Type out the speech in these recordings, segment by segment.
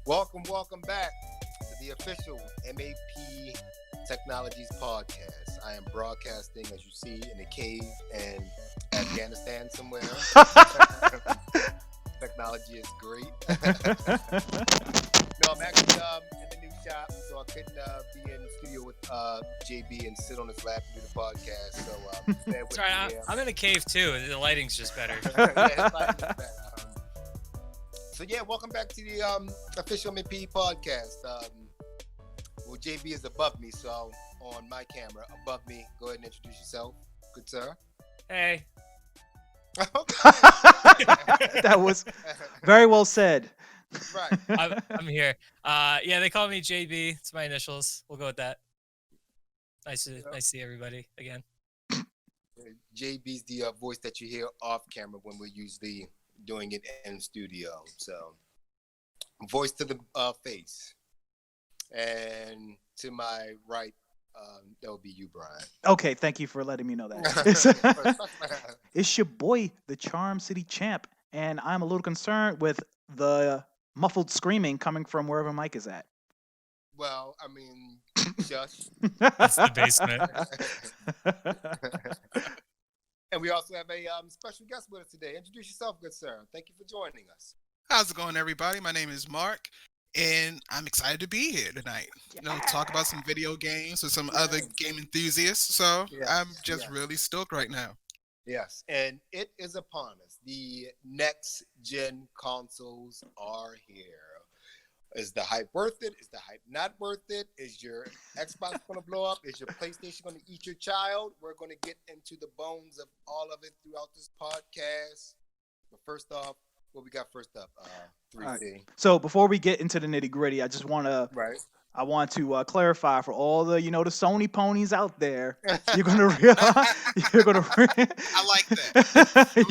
Welcome back to the official MAP Technologies podcast. I am broadcasting, as you see, in a cave in Afghanistan somewhere. Technology is great. No, I'm actually in the new shop, so I couldn't be in the studio with JB and sit on his lap and do the podcast. So bear That's with right. me here. I'm in a cave too. The lighting's just better. Yeah, his lighting is better. So yeah, welcome back to the official MP podcast. Well, JB is above me, so on my camera above me. Go ahead and introduce yourself, good sir. Hey, Okay. That was very well said. Right. I'm here. Yeah, they call me JB. It's my initials. We'll go with that. Nice to see everybody again. JB's the voice that you hear off camera when we're usually doing it in studio. So, voice to the face, and to my right, that would be you, Brian. Okay, thank you for letting me know that. It's your boy, the Charm City Champ, and I'm a little concerned with the muffled screaming coming from wherever Mike is at. Well, I mean, shush. It's the basement. And we also have a special guest with us today. Introduce yourself, good sir. Thank you for joining us. How's it going, everybody? My name is Mark, and I'm excited to be here tonight. Talk about some video games with some other game enthusiasts. So Yes, I'm just yes. really stoked right now. Yes, and it is upon us. The next gen consoles are here. Is the hype worth it? Is the hype not worth it? Is your Xbox going to blow up? Is your PlayStation going to eat your child? We're going to get into the bones of all of it throughout this podcast. But first off, what we got first up? 3C. So before we get into the nitty gritty, Right. I want to clarify for all the the Sony ponies out there. You're gonna realize you're gonna I like that.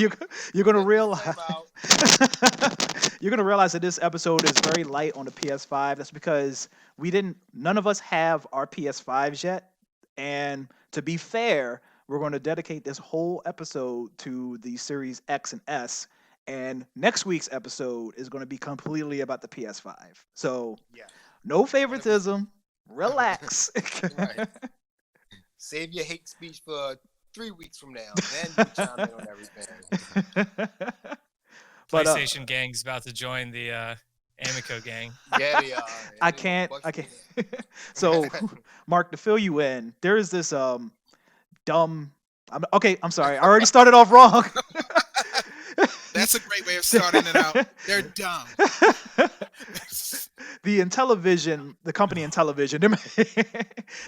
you're gonna Check this realize time out. you're gonna realize that this episode is very light on the PS5. That's because none of us have our PS5s yet. And to be fair, we're going to dedicate this whole episode to the Series X and S. And next week's episode is going to be completely about the PS5. So Yeah. no favoritism. Relax. Right. Save your hate speech for 3 weeks from now. Then you chime in on everything. But PlayStation gang's about to join the Amico gang. Yeah, they are. I They can't. bust I you can't. in. So, Mark, to fill you in, there is this dumb. I'm sorry. I already started off wrong. That's a great way of starting it out. They're dumb. The Intellivision, the company Intellivision,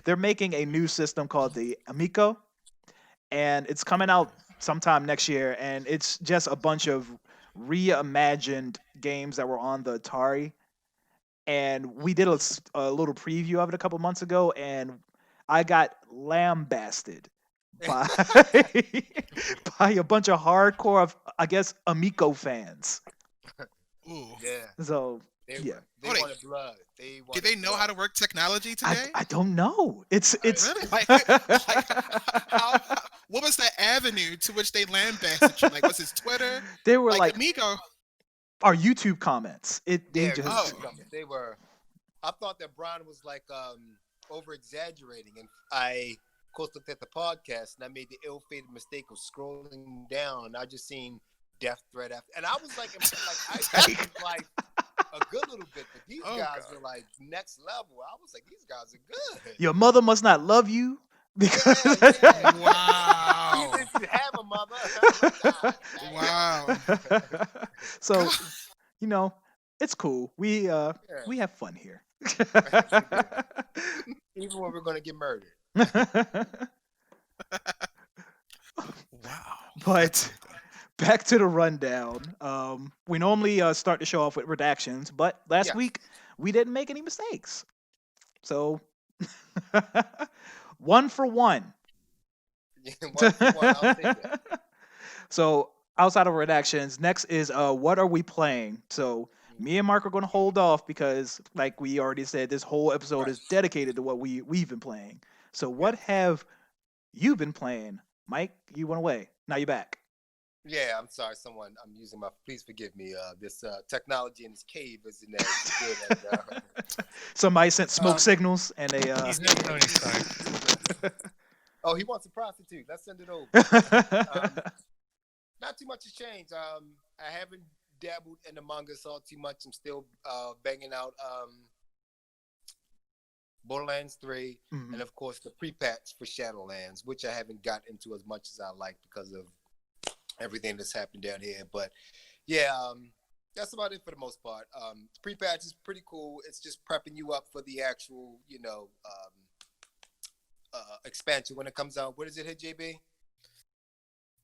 they're making a new system called the Amico, and it's coming out sometime next year. And it's just a bunch of reimagined games that were on the Atari. And we did a little preview of it a couple months ago, and I got lambasted by by a bunch of hardcore, I guess, Amico fans. Ooh. Yeah. So They, yeah, they Oh, they- wanted blood. They Do wanted they know how to blood. work technology today? I don't know. It's Really? How, what was the avenue to which they lambasted you? Like, was it Twitter? they were like Amigo. our YouTube comments. They Yeah, just Oh. they were. I thought that Brian was like over exaggerating, and I of course looked at the podcast and I made the ill-fated mistake of scrolling down. And I just seen death threat after, and I was like, I was like a good little bit, but these Oh, guys God. were like next level. I was like, these guys are good. your mother must not love you because Yeah. Wow. Even if you have a mother. Wow. So it's cool. We Yeah. have fun here. Even when we're gonna get murdered. Wow. But back to the rundown. We normally start the show off with redactions, but last Yes. week we didn't make any mistakes. So 1 for 1. One for one, I'll take it. So outside of redactions, next is what are we playing? So me and Mark are going to hold off because, like we already said, this whole episode Right. is dedicated to what we've been playing. So what have you been playing, Mike? You went away. Now you're back. Yeah, I'm sorry. I'm using my. Please forgive me. This technology in this cave isn't as good as. Somebody sent smoke Um, signals, and they. He's no Tony Stark. Oh, he wants a prostitute. Let's send it over. Not too much has changed. I haven't dabbled in Among Us all too much. I'm still banging out Borderlands 3, and of course the pre-patch for Shadowlands, which I haven't got into as much as I like because of everything that's happened down here. But yeah, that's about it for the most part. The pre-patch is pretty cool. It's just prepping you up for the actual, expansion when it comes out. What is it, JB?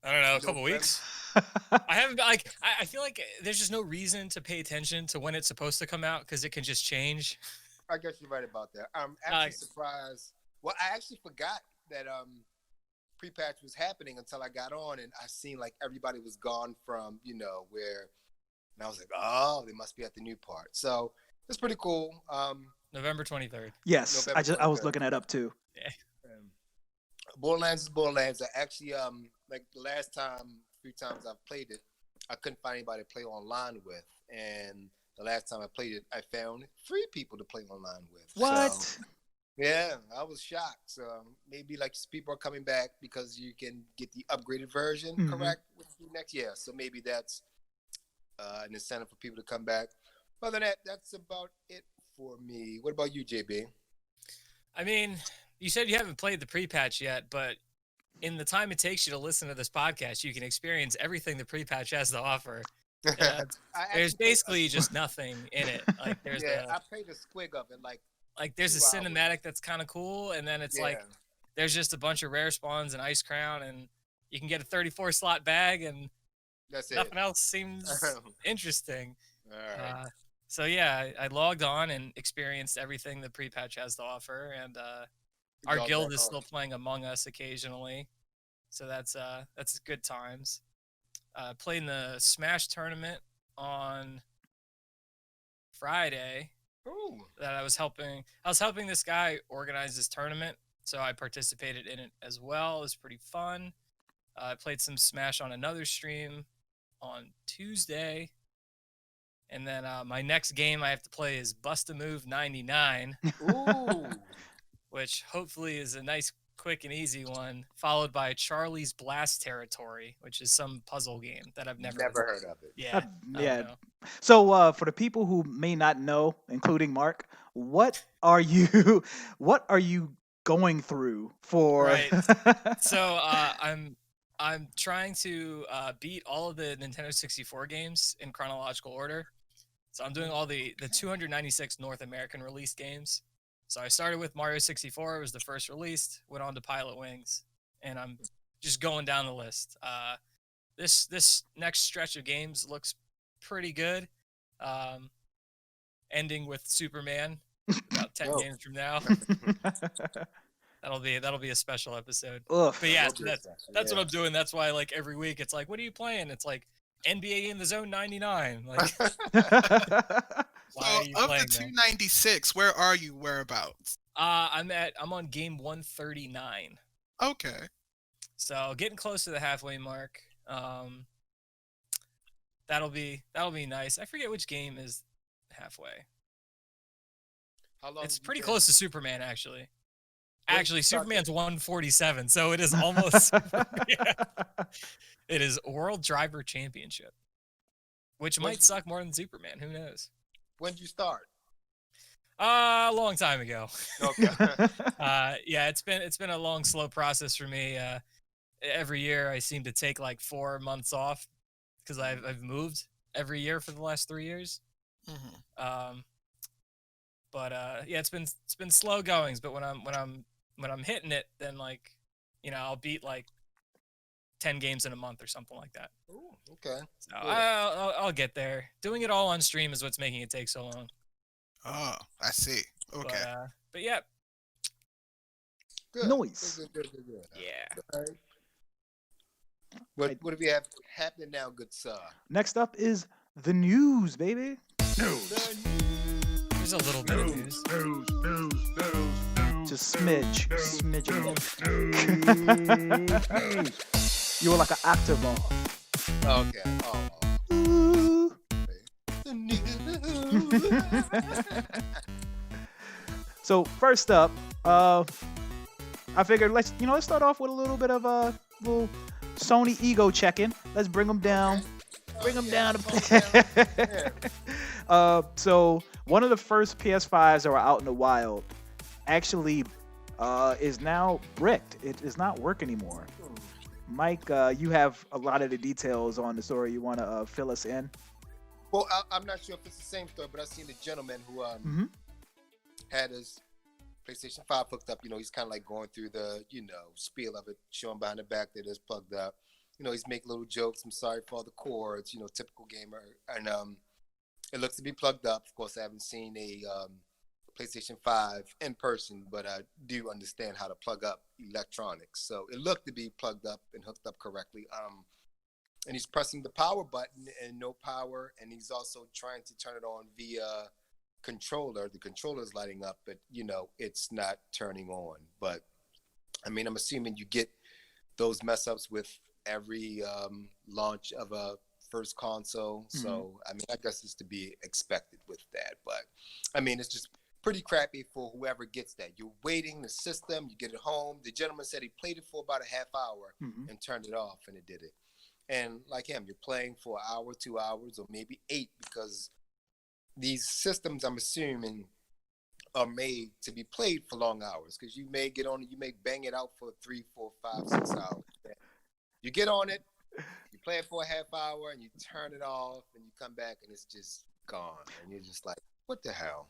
I don't know, a November? couple weeks. I haven't like. I feel like there's just no reason to pay attention to when it's supposed to come out because it can just change. I guess you're right about that. I'm actually surprised. Well, I actually forgot that pre-patch was happening until I got on, and I seen like everybody was gone from where, and I was like, oh, they must be at the new part. So it's pretty cool. November 23rd. Yes, November I was 23rd. looking that up too. Borderlands is Borderlands. I actually like the last few times I've played it, I couldn't find anybody to play online with, and the last time I played it, I found 3 people to play online with. What? So, yeah, I was shocked. So maybe like people are coming back because you can get the upgraded version, correct, with the next year. So maybe that's an incentive for people to come back. Other than that, that's about it for me. What about you, JB? I mean, you said you haven't played the pre-patch yet, but in the time it takes you to listen to this podcast, you can experience everything the pre-patch has to offer. There's basically just nothing in it. Like there's I played a squig of it, like there's a 2 hours. cinematic that's kind of cool, and then it's like there's just a bunch of rare spawns and Ice Crown, and you can get a 34 slot bag, and that's it. nothing else seems interesting. All right. So yeah, I logged on and experienced everything the pre-patch has to offer, and our Y'all guild back is on. still playing Among Us occasionally, so that's good times. Played in the Smash tournament on Friday. Ooh. That I was helping this guy organize this tournament, so I participated in it as well. It was pretty fun. I played some Smash on another stream on Tuesday, and then my next game I have to play is Bust a Move 99. Ooh. Which hopefully is a nice, quick, and easy one, followed by Charlie's Blast Territory, which is some puzzle game that I've never heard of it. Yeah. I don't know. So for the people who may not know, including Mark, what are you going through for? Right. So I'm trying to beat all of the Nintendo 64 games in chronological order. So I'm doing all the 296 North American released games. So I started with Mario 64. It was the first released. Went on to Pilot Wings, and I'm just going down the list. This next stretch of games looks pretty good. Ending with Superman about 10 games from now. That'll be a special episode. Ugh. But yeah, so that's what I'm doing. That's why like every week it's like, what are you playing? It's like NBA in the Zone 99. Like, why So are you of playing the that? 296, where are you? Whereabouts? I'm on game 139. Okay. So getting close to the halfway mark. That'll be nice. I forget which game is halfway. How long It's have you pretty been- close to Superman, actually. When Actually, you start Superman's 147, so it is almost. Superman. It is World Driver Championship, which When might you- suck more than Superman. Who knows? When did you start? A long time ago. Okay. Yeah, it's been a long, slow process for me. Every year I seem to take like 4 months off because I've moved every year for the last 3 years. But yeah, it's been slow goings. But when I'm hitting it, then like, I'll beat like 10 games in a month or something like that. Ooh, okay. So Cool. I'll get there. Doing it all on stream is what's making it take so long. Oh, I see. Okay. But yeah, Good. Noise. Good. yeah. All right. What do we have happening now, good sir? Next up is the news, baby. There's a little bit of news. Just smidge. You were like an octave off. Okay. Oh. Ooh. So first up, I figured let's start off with a little bit of a little Sony ego check-in. Let's bring them down. Bring them down. Yeah. So one of the first PS5s that were out in the wild actually is now bricked. It is not work anymore. Mike, you have a lot of the details on the story. You want to fill us in? Well, I'm not sure if it's the same story, but I've seen a gentleman who Mm-hmm. had his PlayStation 5 hooked up. He's kind of like going through the, spiel of it, showing behind the back that it's plugged up. He's making little jokes. I'm sorry for all the cords, typical gamer. And it looks to be plugged up. Of course, I haven't seen a PlayStation 5 in person, but I do understand how to plug up electronics. So it looked to be plugged up and hooked up correctly. And he's pressing the power button and no power. And he's also trying to turn it on via controller. The controller is lighting up, but it's not turning on. But I'm assuming you get those mess ups with every launch of a first console. Mm-hmm. So I guess it's to be expected with that. But it's just pretty crappy for whoever gets that. You're waiting the system, you get it home. The gentleman said he played it for about a half hour Mm-hmm. and turned it off, and it did it. And like him, you're playing for an hour, 2 hours, or maybe 8, because these systems, I'm assuming, are made to be played for long hours. Because you may get on it, you may bang it out for 3, 4, 5, 6 hours. You get on it, you play it for a half hour, and you turn it off, and you come back, and it's just gone. And you're just like, what the hell?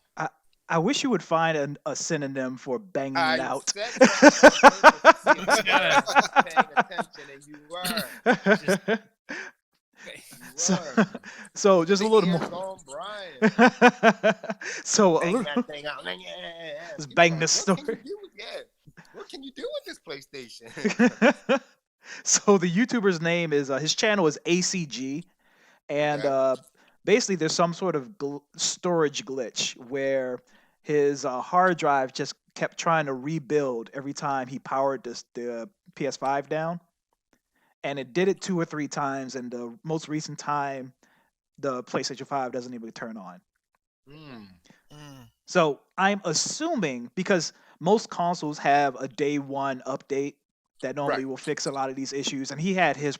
I wish you would find a synonym for banging it I out. said that on purpose. You weren't paying attention, and you were. So, You were. so just a Big little hands more. on Brian. So a Bang little, that thing out. Yeah. Let's You bang like, this what can story. you do with- Yeah. What can you do with this PlayStation? So the YouTuber's name is his channel is ACG, and Okay. basically there's some sort of storage glitch where his hard drive just kept trying to rebuild every time he powered the PS5 down, and it did it 2 or 3 times, and the most recent time the PlayStation 5 doesn't even turn on. Mm. So I'm assuming, because most consoles have a day one update that normally Right. will fix a lot of these issues, and he had his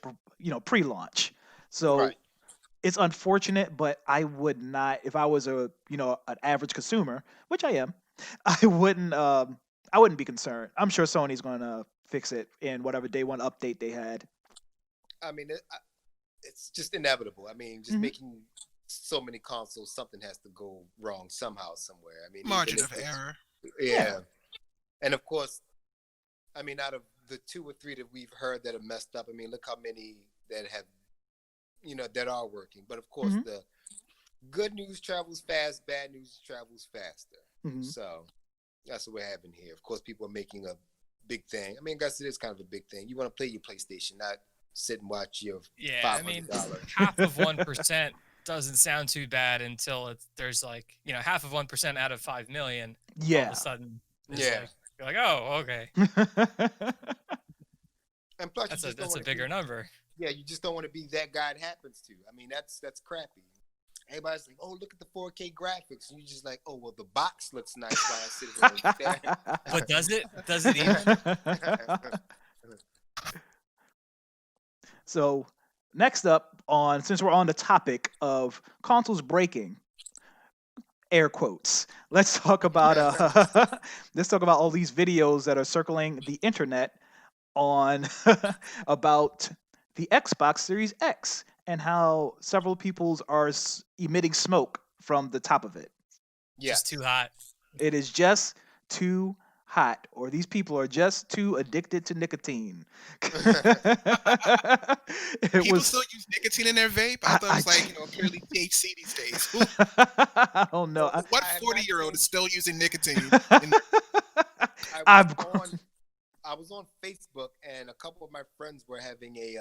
pre-launch. So Right. it's unfortunate, but I would not, if I was an average consumer, which I am, I wouldn't be concerned. I'm sure Sony's gonna fix it in whatever day one update they had. It's just inevitable. Just Mhm. making so many consoles, something has to go wrong somehow, somewhere. Even Margin if of it's- error. Yeah. And of course, out of the 2 or 3 that we've heard that are messed up, look how many that have, that are working. But of course, Mhm. the good news travels fast, bad news travels faster. Mhm. So that's what we're having here. Of course, people are making a big thing. I guess it is kind of a big thing. You want to play your PlayStation, not sit and watch your Yeah, $500. half of 1% doesn't sound too bad until there's like, half of 1% out of 5 million. All of Yeah. a sudden, is Yeah. like, you're like, oh, okay, And plus, that's you a just don't want bigger number. Yeah, you just don't want to be that guy it happens to. That's crappy. Everybody's like, oh, look at the 4K graphics. And you're just like, oh, well, the box looks nice while I sit here and stare. But does it? Does it even? So next up, since we're on the topic of consoles breaking, air quotes, let's talk about all these videos that are circling the internet on about the Xbox Series X and how several people are emitting smoke from the top of it. Yeah. Just too hot. It is just too hot, or these people are just too addicted to nicotine. People still use nicotine in their vape. I thought it was purely THC these days. I don't know. What 40-year-old is still using nicotine? I was on Facebook, and a couple of my friends were having a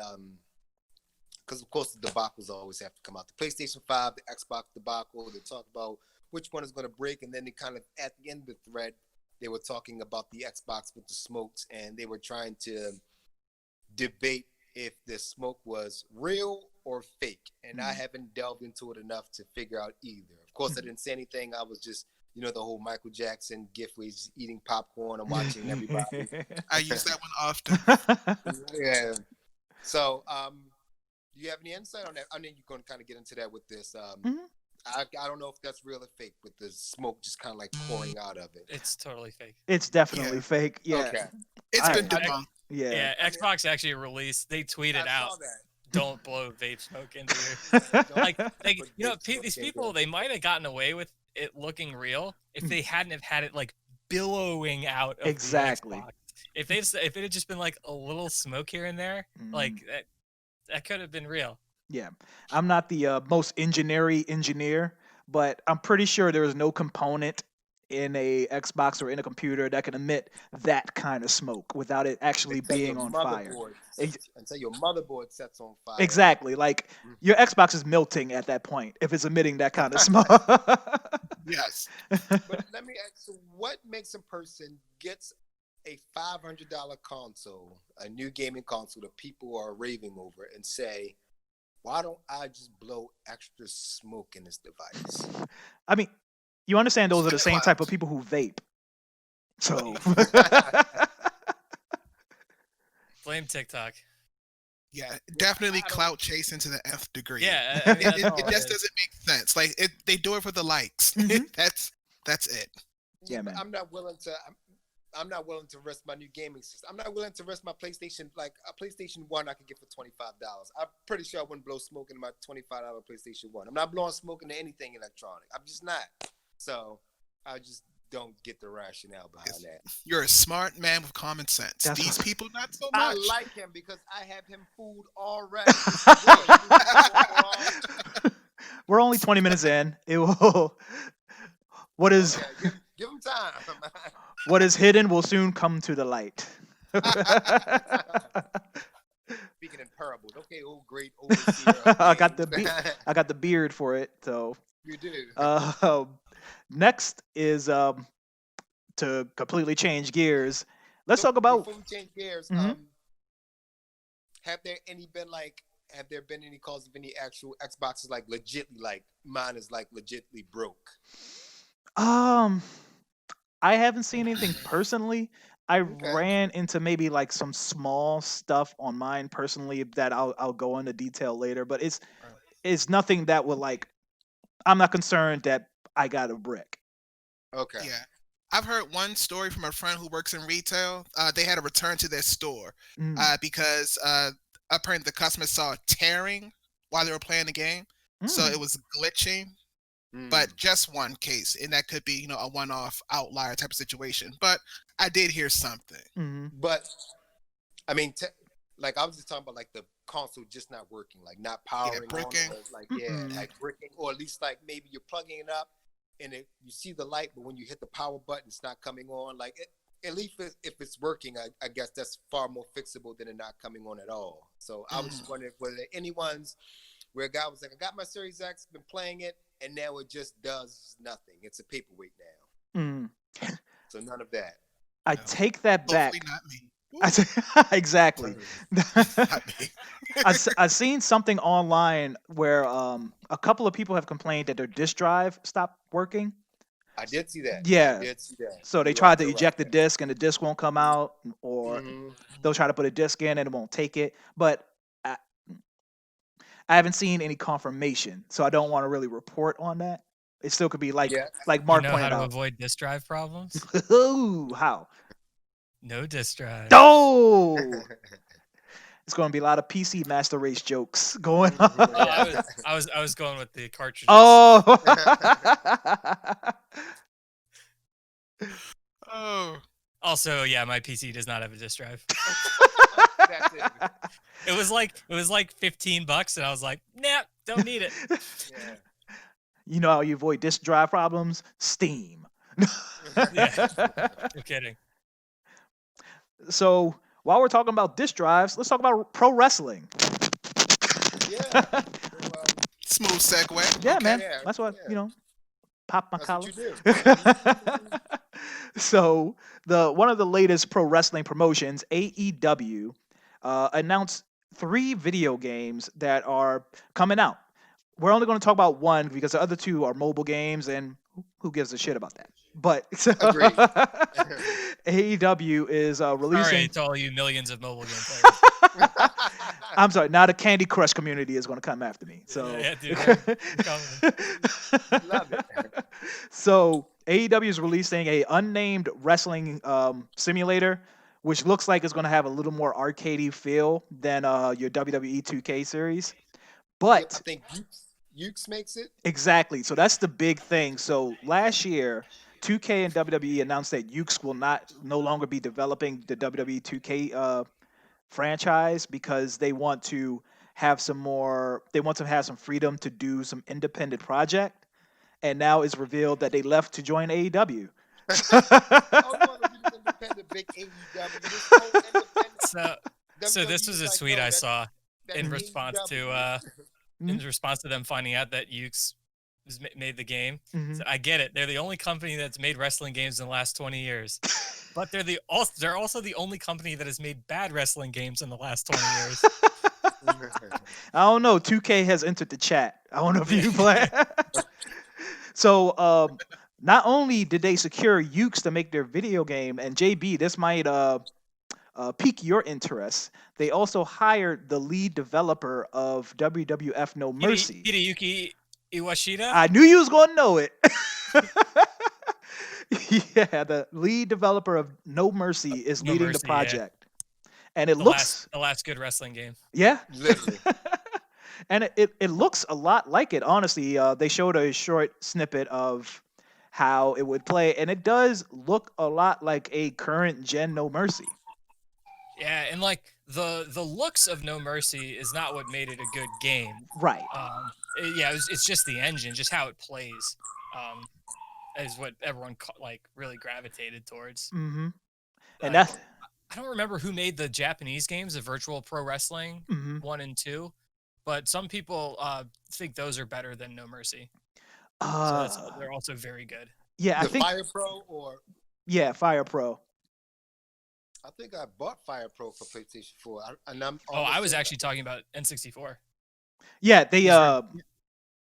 because of course the debacles always have to come out. The PlayStation 5, the Xbox debacle. They talk about which one is going to break, and then they kind of at the end of the thread, they were talking about the Xbox with the smokes, and they were trying to debate if the smoke was real or fake, and I Mhm. haven't delved into it enough to figure out either. Of course, I didn't say anything. I was just, the whole Michael Jackson gif where he's eating popcorn and watching everybody. I use that one often. Yeah. So, do you have any insight on that? I know you're going to kind of get into that with this. Mhm. I don't know if that's real or fake, with the smoke just kind of like pouring out of it. It's totally fake. It's definitely Yeah. fake. Yeah. Okay. It's I- been I- debunked. Yeah. Yeah, I mean, Xbox actually released. They tweeted I out, saw that. "Don't blow vape smoke into your." Don't Like, put vape smoke these in people, there. they might have gotten away with it looking real if Mm. they hadn't have had it like billowing out of Exactly. the Xbox. If it had just been like a little smoke here and there, like that could have been real. Yeah, I'm not the most engineer, but I'm pretty sure there is no component in a Xbox or in a computer that can emit that kind of smoke without it actually Until being your on fire. motherboard Ex- until your motherboard sets on fire. Exactly. Like Mhm. your Xbox is melting at that point if it's emitting that kind of smoke. Yes. But let me ask you, what makes a person gets a $500 console, a new gaming console that people are raving over, and say, why don't I just blow extra smoke in this device? I mean, you understand those are the same type of Clout. people who vape. So Blame TikTok. Yeah, definitely I don't- clout chasing to the nth degree. Yeah, I mean, It, that's it, all it it just is. doesn't make sense. Like they do it for the likes. Mhm. That's it. Yeah, but man. I'm not willing to. I'm not willing to risk my new gaming system. I'm not willing to risk my PlayStation, like a PlayStation 1 I could get for $25. I'm pretty sure I wouldn't blow smoke into my $25 PlayStation 1. I'm not blowing smoke into anything electronic. I'm just not. So I just don't get the rationale behind that. You're a smart man with common sense. That's These what- people not so I much. like him because I have him fooled already. Okay, We're only 20 minutes in. It will. What is give him time. what is hidden will soon come to the light. Speaking in parables. Okay, old great overseer. of I got games. I got the beard for it. So You do. next is to completely change gears. Let's So, talk about. before we change gears. Mhm. Have there been any calls of any actual Xboxes like legitly, like mine is like legitly broke? I haven't seen anything personally. I Okay. ran into maybe like some small stuff on mine personally that I'll go into detail later, but it's nothing that would like. I'm not concerned that I got a brick. Okay. Yeah. I've heard one story from a friend who works in retail. They had to return to their store Mm, because apparently the customer saw tearing while they were playing the game. So mm. it was glitching, Mm. but just one case. And that could be, a one-off outlier type of situation. But I did hear something. Mhm. But I mean, like I was just talking about like the console just not working, like not powering on, bricking. or like Mm-mm. like bricking, or at least like maybe you're plugging it up and you see the light, but when you hit the power button, it's not coming on. Like at least if it's working, I guess that's far more fixable than it not coming on at all. So I was just wondering, were there any ones where a guy was like, I got my Series X, been playing it, and now it just does nothing. It's a paperweight now. Mm. So none of that. I No. take that back. Hopefully not me. Exactly. Not me. I seen something online where a couple of people have complained that their disk drive stopped working. I did see that. Yeah. I did see that. So they You're tried right, to you're eject the right. disk and the disk won't come out, or Mhm. they'll try to put a disk in and it won't take it. But I haven't seen any confirmation, so I don't want to really report on that. It still could be like Yeah. like You Mark know how pointed to out. avoid disk drive problems? Ooh, how? No disk drive. Oh, it's going to be a lot of PC Master Race jokes going on. Oh, I was going with the cartridges. Oh. Oh. Also, yeah, my PC does not have a disk drive. That's it. It was like $15, and I was like, nah, don't need it. Yeah. You know how you avoid disk drive problems? Steam. Yeah. No kidding. So while we're talking about disk drives, let's talk about pro wrestling. Yeah. So, Smooth segue. Yeah, Okay. man. Yeah, That's what, yeah. pop my that's collar. what you do. So one of the latest pro wrestling promotions, AEW, announced 3 video games that are coming out. We're only going to talk about one because the other 2 are mobile games, and who gives a shit about that? But Agreed. AEW is Sorry releasing. to all you millions of mobile game players. I'm sorry. Now the Candy Crush community is going to come after me. So, Yeah, dude, they're coming. Love it. So AEW is releasing a unnamed wrestling simulator, which looks like it's going to have a little more arcadey feel than your WWE 2K series. Yep, I But think Ukes makes it. exactly, so that's the big thing. So last year, 2K and WWE announced that Ukes will no longer be developing the WWE 2K franchise because they want to have some more. They want to have some freedom to do some independent project. And now it's revealed that they left to join AEW. Oh, no, no, independent big AEW. This whole independent So this was a like, tweet no, I that- saw that in response to AEW. in response to them finding out that Ukes made the game. Mhm. So I get it. They're the only company that's made wrestling games in the last 20 years. But they're also the only company that has made bad wrestling games in the last 20 years. I don't know. 2K has entered the chat. I don't know if you play. So not only did they secure Ukes to make their video game, and JB, this might pique your interest. They also hired the lead developer of WWF No Mercy. Hideyuki Iwashida? I knew you was gonna know it. Yeah, the lead developer of No Mercy is No leading Mercy, the yeah. project, and it the looks last good wrestling game. yeah, Literally. and it looks a lot like it. Honestly, they showed a short snippet of how it would play, and it does look a lot like a current gen No Mercy. Yeah, and like the looks of No Mercy is not what made it a good game. Right. It's just the engine, just how it plays, is what everyone like really gravitated towards. Mm-hmm. And Like, that's I don't remember who made the Japanese games, the Virtual Pro Wrestling mm-hmm. 1 and 2, but some people think those are better than No Mercy. They're also very good. Yeah, I The think Fire Pro, or yeah, Fire Pro. I think I bought Fire Pro for PlayStation 4. And I'm Oh, almost I was there. actually talking about N64. Yeah, they These are-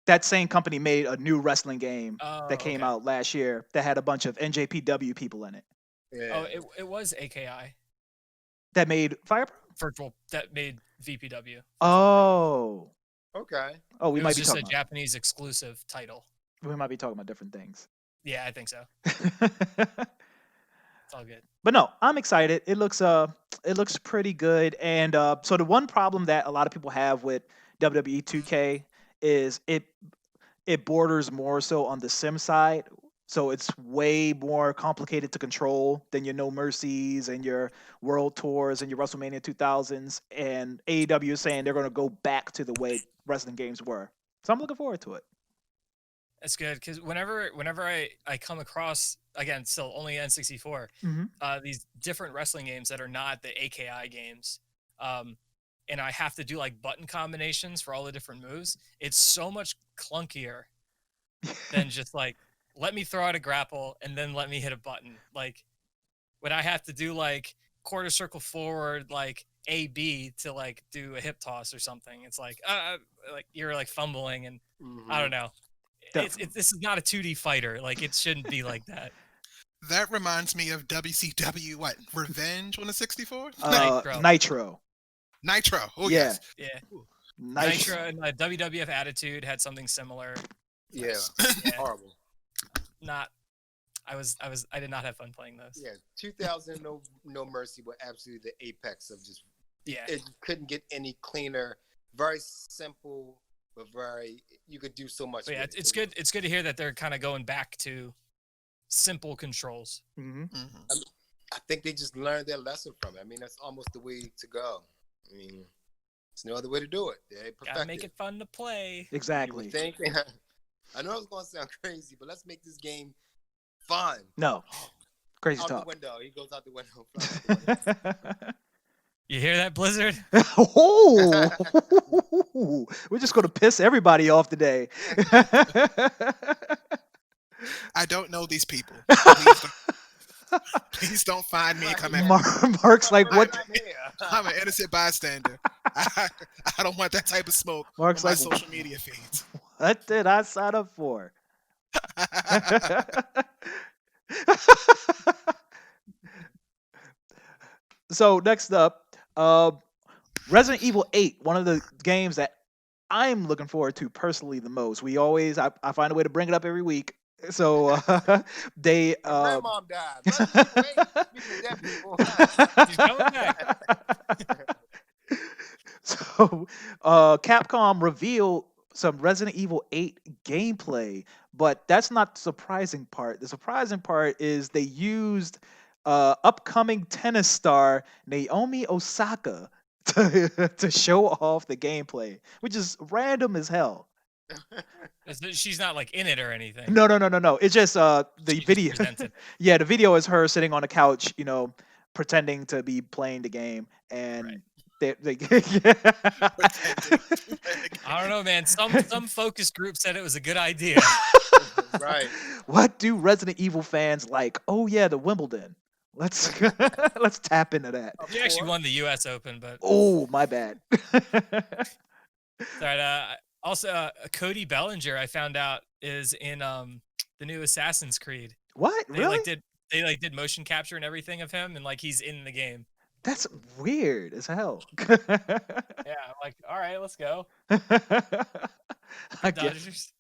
that same company made a new wrestling game Oh, that came okay. out last year that had a bunch of NJPW people in it. Yeah. Oh, it was AKI That made Fire Pro. Virtual that made VPW. Oh, Okay. oh, we It might was be just a talking. Japanese exclusive title. We might be talking about different things. Yeah, I think so. It's all good. But no, I'm excited. It looks pretty good. And so the one problem that a lot of people have with WWE 2K is it borders more so on the sim side. So it's way more complicated to control than your No Mercies and your World Tours and your WrestleMania 2000s. And AEW is saying they're going to go back to the way wrestling games were. So I'm looking forward to it. That's good because whenever I come across, again, still only N64, Mhm. these different wrestling games that are not the AKI games, and I have to do like button combinations for all the different moves, it's so much clunkier than just like let me throw out a grapple and then let me hit a button. Like when I have to do like quarter circle forward, like AB to like do a hip toss or something, it's like you're like fumbling and I don't know. This is not a 2D fighter. Like it shouldn't be like that. That reminds me of WCW, what, Revenge on the 64? Nitro. Nitro. Oh, Yeah. yes. Yeah. Nitro. Nitro and WWF Attitude had something similar. Yeah. Yeah. Horrible. I did not have fun playing those. Yeah. 2000 No Mercy were absolutely the apex of just. Yeah. It couldn't get any cleaner. Very simple, but you could do so much. But yeah, with it. it's good. It's good to hear that they're kind of going back to simple controls. Mhm. Mhm. I think they just learned their lesson from it. I mean, that's almost the way to go. I mean, there's no other way to do it. They perfected. Gotta make it fun to play. You Exactly. would think. I know it's gonna sound crazy, but let's make this game fun. No. Crazy Out the talk. window. He goes out the window. flies out the window. You hear that, Blizzard? Oh, we're just going to piss everybody off today. I don't know these people. Please don't find me and come at me. Mark's like, what? I'm here. I'm an innocent bystander. I, I don't want that type of smoke Mark's on my like, social media feeds. what did I sign up for? So next up, Resident Evil 8, one of the games that I'm looking forward to personally the most. I find a way to bring it up every week. So they My grandmom died. Resident Evil 8, speaking of dead people. He's coming back. So Capcom revealed some Resident Evil 8 gameplay, but that's not the surprising part. The surprising part is they used upcoming tennis star Naomi Osaka to show off the gameplay, which is random as hell. She's not like in it or anything. No. It's just the She just video. presents it. Yeah, the video is her sitting on a couch, pretending to be playing the game, and Right. they I don't know, man. Some focus group said it was a good idea. Right. What do Resident Evil fans like? Oh yeah, the Wimbledon. Let's let's tap into that. She actually won the U.S. Open, but Oh, my bad. sorry. Also, Cody Bellinger, I found out, is in the new Assassin's Creed. What? They Really? did motion capture and everything of him, and like he's in the game. That's weird as hell. Yeah, I'm like, all right, let's go. I guess. Dodgers.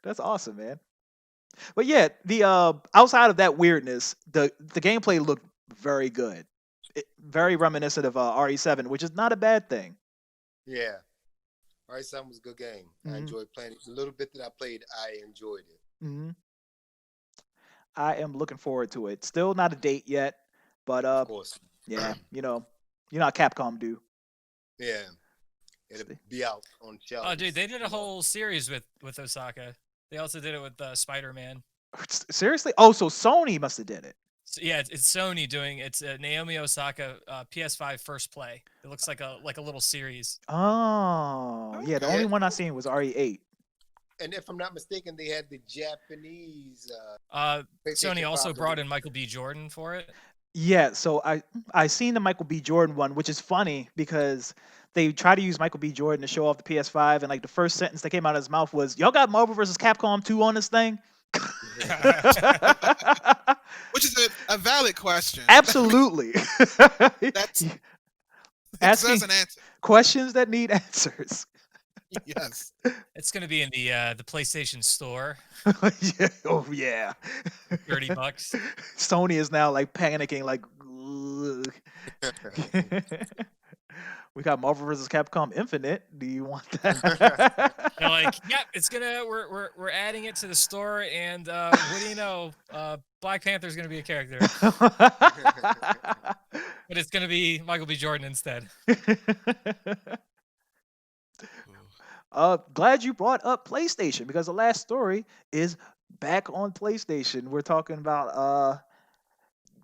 That's awesome, man. But yeah, the outside of that weirdness, the gameplay looked very good. Very reminiscent of RE7, which is not a bad thing. Yeah. RE7 was a good game. I Mhm. enjoyed playing it. The little bit that I played, I enjoyed it. Hmm. I am looking forward to it. Still not a date yet, but Of course. yeah, you know how Capcom do. Yeah. It'll be out on shelves. Oh, dude, they did a whole series with Osaka. They also did it with Spider-Man. Seriously? Oh, so Sony must have did it. So, yeah, it's Sony doing it's Naomi Osaka PS5 first play. It looks like a little series. Oh, yeah. The Okay. only one I seen was RE8. And if I'm not mistaken, they had the Japanese Sony PlayStation also 5 brought in Michael B. Jordan for it. Yeah, so I seen the Michael B. Jordan one, which is funny because they try to use Michael B. Jordan to show off the PS5, and like the first sentence that came out of his mouth was, "Y'all got Marvel vs. Capcom 2 on this thing?" Which is a valid question. Absolutely. That's Asking deserves an answer. questions that need answers. Yes. It's gonna be in the PlayStation Store, Yeah. Oh yeah. $30. Sony is now like panicking, like, we got Marvel vs. Capcom Infinite. Do you want that? They're like, yep, it's gonna we're adding it to the store, and what do you know? Black Panther's gonna be a character, but it's gonna be Michael B. Jordan instead. Glad you brought up PlayStation because the last story is back on PlayStation. We're talking about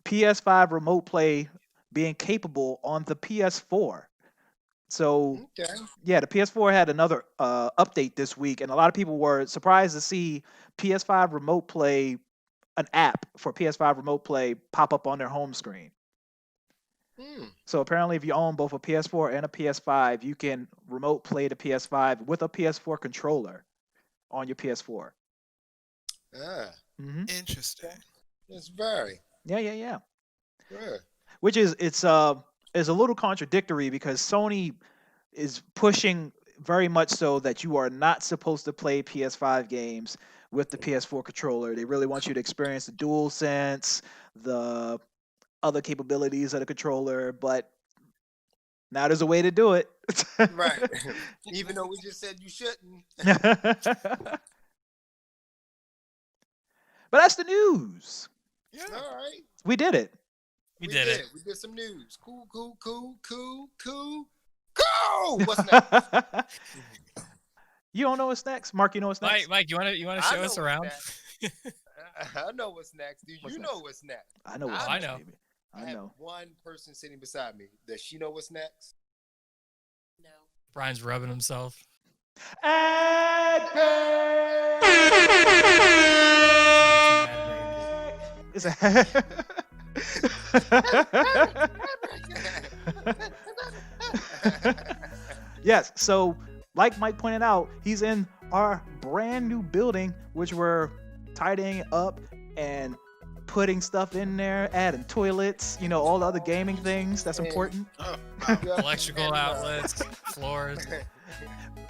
PS5 remote play being capable on the PS4. So Okay. yeah, the PS4 had another update this week, and a lot of people were surprised to see PS5 remote play, an app for PS5 remote play, pop up on their home screen. So apparently, if you own both a PS4 and a PS5, you can remote play the PS5 with a PS4 controller on your PS4. Ah, Hmm. Interesting. it's very Yeah. good. Which is a little contradictory because Sony is pushing very much so that you are not supposed to play PS5 games with the PS4 controller. They really want you to experience the DualSense, the other capabilities of the controller, but now there's a way to do it. Right. Even though we just said you shouldn't. But that's the news. Yeah. All right. We did it. We did it. We did some news. Cool. What's next? You don't know what's next? Mark, you know what's next? Mike, you wanna I show know us what's around? next. I know what's next. Do What's you next? know what's next? I know what's I next, know. baby. I I have know. one person sitting beside me. Does she know what's next? No. Brian's rubbing himself. It's a Yes. So, like Mike pointed out, he's in our brand new building, which we're tidying up and putting stuff in there, adding toilets, all the other gaming things that's important. Oh, Electrical outlets, floors.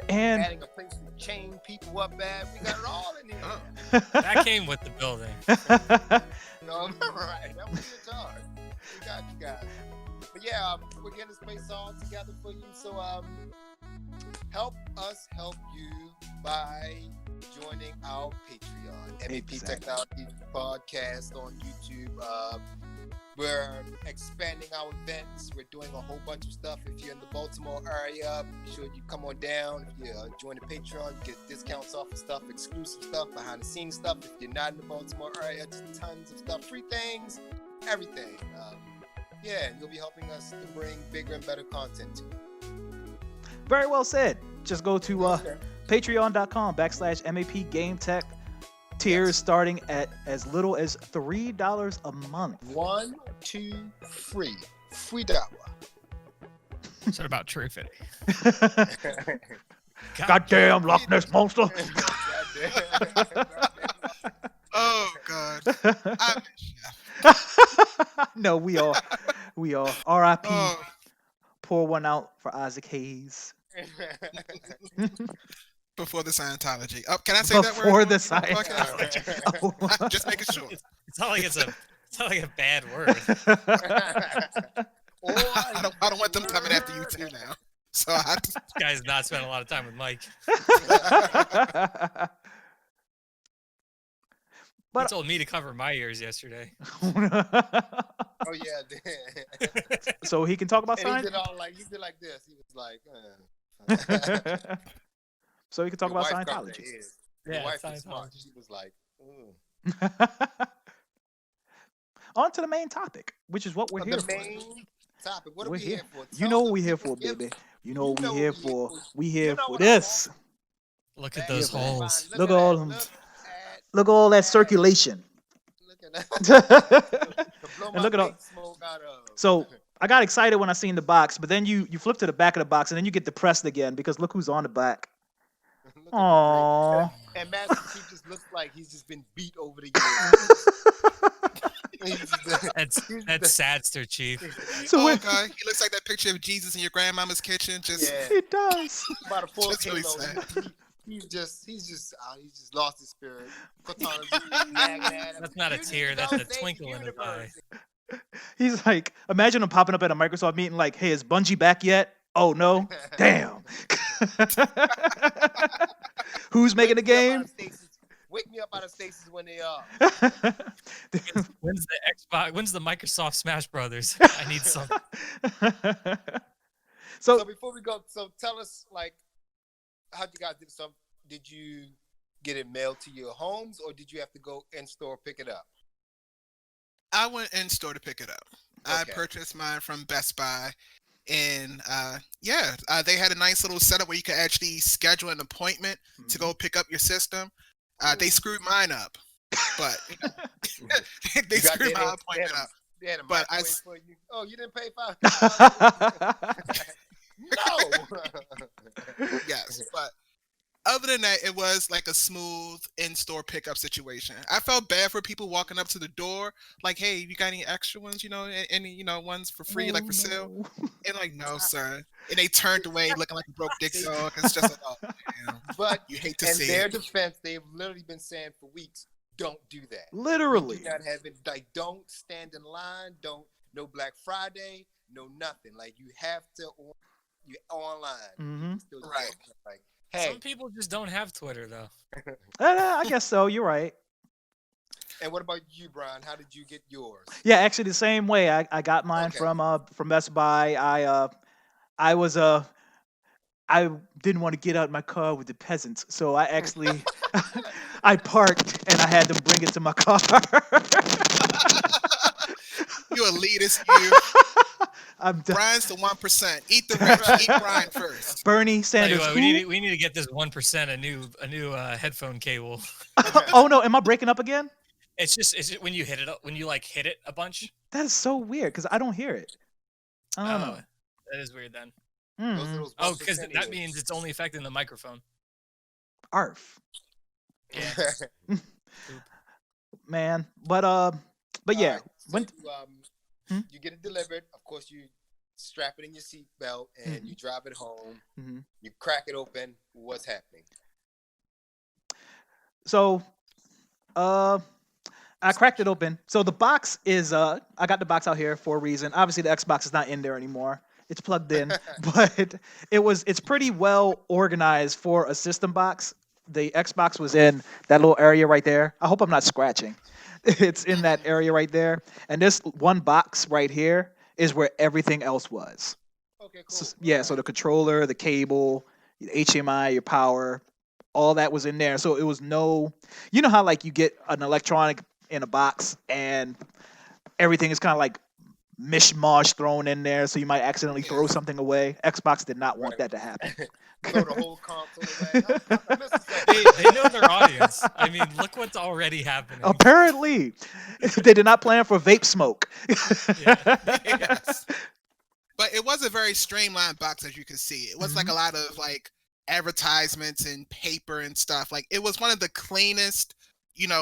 And adding a place to chain people up at. We got it all in here. oh. That came with the building. No, right. That was your charge. We got you guys. But yeah, we're getting this place all together for you. So help us help you by joining our Patreon, MEP Exactly. Technology Podcast on YouTube. We're expanding our events. We're doing a whole bunch of stuff. If you're in the Baltimore area, be sure you come on down. If you join the Patreon, you get discounts off of stuff, exclusive stuff, behind the scenes stuff. If you're not in the Baltimore area, just tons of stuff, free things, everything. Yeah, you'll be helping us to bring bigger and better content to you. very well said. Just go to Okay. patreon.com/MAP Game Tech. Tiers starting at as little as $3 a month. 1, 2, free dollar. What about True Fitty? Goddamn Loch Ness monster. Oh God. I miss you. No, we all. R.I.P. Oh, Pour one out for Isaac Hayes. before the Scientology. Oh, can I say that word? Before the on the Scientology. podcast? Just making sure. It's not like it's not like a bad word. I don't want them coming after you too now. So I This guy's not spent a lot of time with Mike. He But told me to cover my ears yesterday. Oh yeah. so he can talk about And he science. did like this. He was like, So he can talk Your about wife covered Scientology. her ears. Your Yeah, wife was smart. Scientology. She was like, On to the main topic, which is what we're here the for. main topic. What are We're we here. here for? You Tell know what the we here people, for, give- baby. You know what you know we here what we for. here for. We here You know for what I this. Look at Yeah, those man. holes. Look at all them. Look Look at all that circulation. at that. And look at all- Smoke out of. So I got excited when I seen the box, but then you flip to the back of the box and then you get depressed again because look who's on the back. Look at the Aww. And Master Chief just looks like he's just been beat over the years. He's just- That's Sadster, Chief. So oh wait, God, he looks like that picture of Jesus in your grandmama's kitchen. Just Yeah. it does. About a fourth That's really Halo. sad. He's just lost his spirit. Katana's just nagging at him. That's not a You tear, just that's don't a save twinkle the in his eye. universe. He's like, imagine him popping up at a Microsoft meeting like, hey, is Bungie back yet? Oh no. Damn. Who's making the game? Wake me up out of stasis when they are. When's the Xbox? When's the Microsoft Smash Brothers? I need some. So So before we go, so tell us like how you guys did some. Did you get it mailed to your homes or did you have to go in store pick it up? I went in store to pick it up. I Okay. purchased mine from Best Buy, and they had a nice little setup where you could actually schedule an appointment to go pick up your system. They screwed mine up, but they You got screwed that- my appointment up. They had a But I microwave s- for you. Oh, you didn't pay $5. No. Yes, but other than that, it was like a smooth in-store pickup situation. I felt bad for people walking up to the door, like, "Hey, you got any extra ones? Any ones for free, like for sale?" And like, "No, sir." And they turned away, looking like a broke dick dog. It's just like, "Oh, damn." But You hate to in see their it. defense, they've literally been saying for weeks, don't do that. Literally. Do not have it. Like, don't stand in line. Don't no Black Friday. No nothing. Like you have to. You online. hmm Still Right. Like, hey, Some people just don't have Twitter though. I guess so. You're right. and what about you, Brian? How did you get yours? Yeah, actually the same way. I got mine Okay. from Best Buy. I was I didn't want to get out of my car with the peasants, so I actually I parked and I had them bring it to my car. You elitist, you. I'm done. Brian's the 1%. Eat the rich. Eat Brian first. Bernie Tell you Sanders. what, who? we need to get this 1% a new headphone cable. Oh no, am I breaking up again? It's just when you hit it when you like hit it a bunch. That is so weird because I don't hear it. I don't know. That is weird then. Those are Mm, those Oh, 1% because that means it's only affecting the microphone. arf, Yeah. man. But yeah. Alright, so When Hmm? you get it delivered. Of course, you strap it in your seatbelt and you drive it home. Mhm. You crack it open. What's happening? So, I cracked it open. So the box is I got the box out here for a reason. Obviously the Xbox is not in there anymore. It's plugged in, but it's pretty well organized for a system box. The Xbox was in that little area right there. I hope I'm not scratching. It's in that area right there. And this one box right here is where everything else was. Okay, cool. So, yeah, so the controller, the cable, the HDMI, your power, all that was in there. So it was no, you know how like you get an electronic in a box and everything is kind of like mishmash thrown in there, so you might accidentally throw something away. Xbox did not want that to happen. Throw the whole console away. I missed something. They know their audience. I mean, look what's already happening. Apparently, they did not plan for vape smoke. Yes. But it was a very streamlined box, as you can see. It was like a lot of like advertisements and paper and stuff. Like it was one of the cleanest,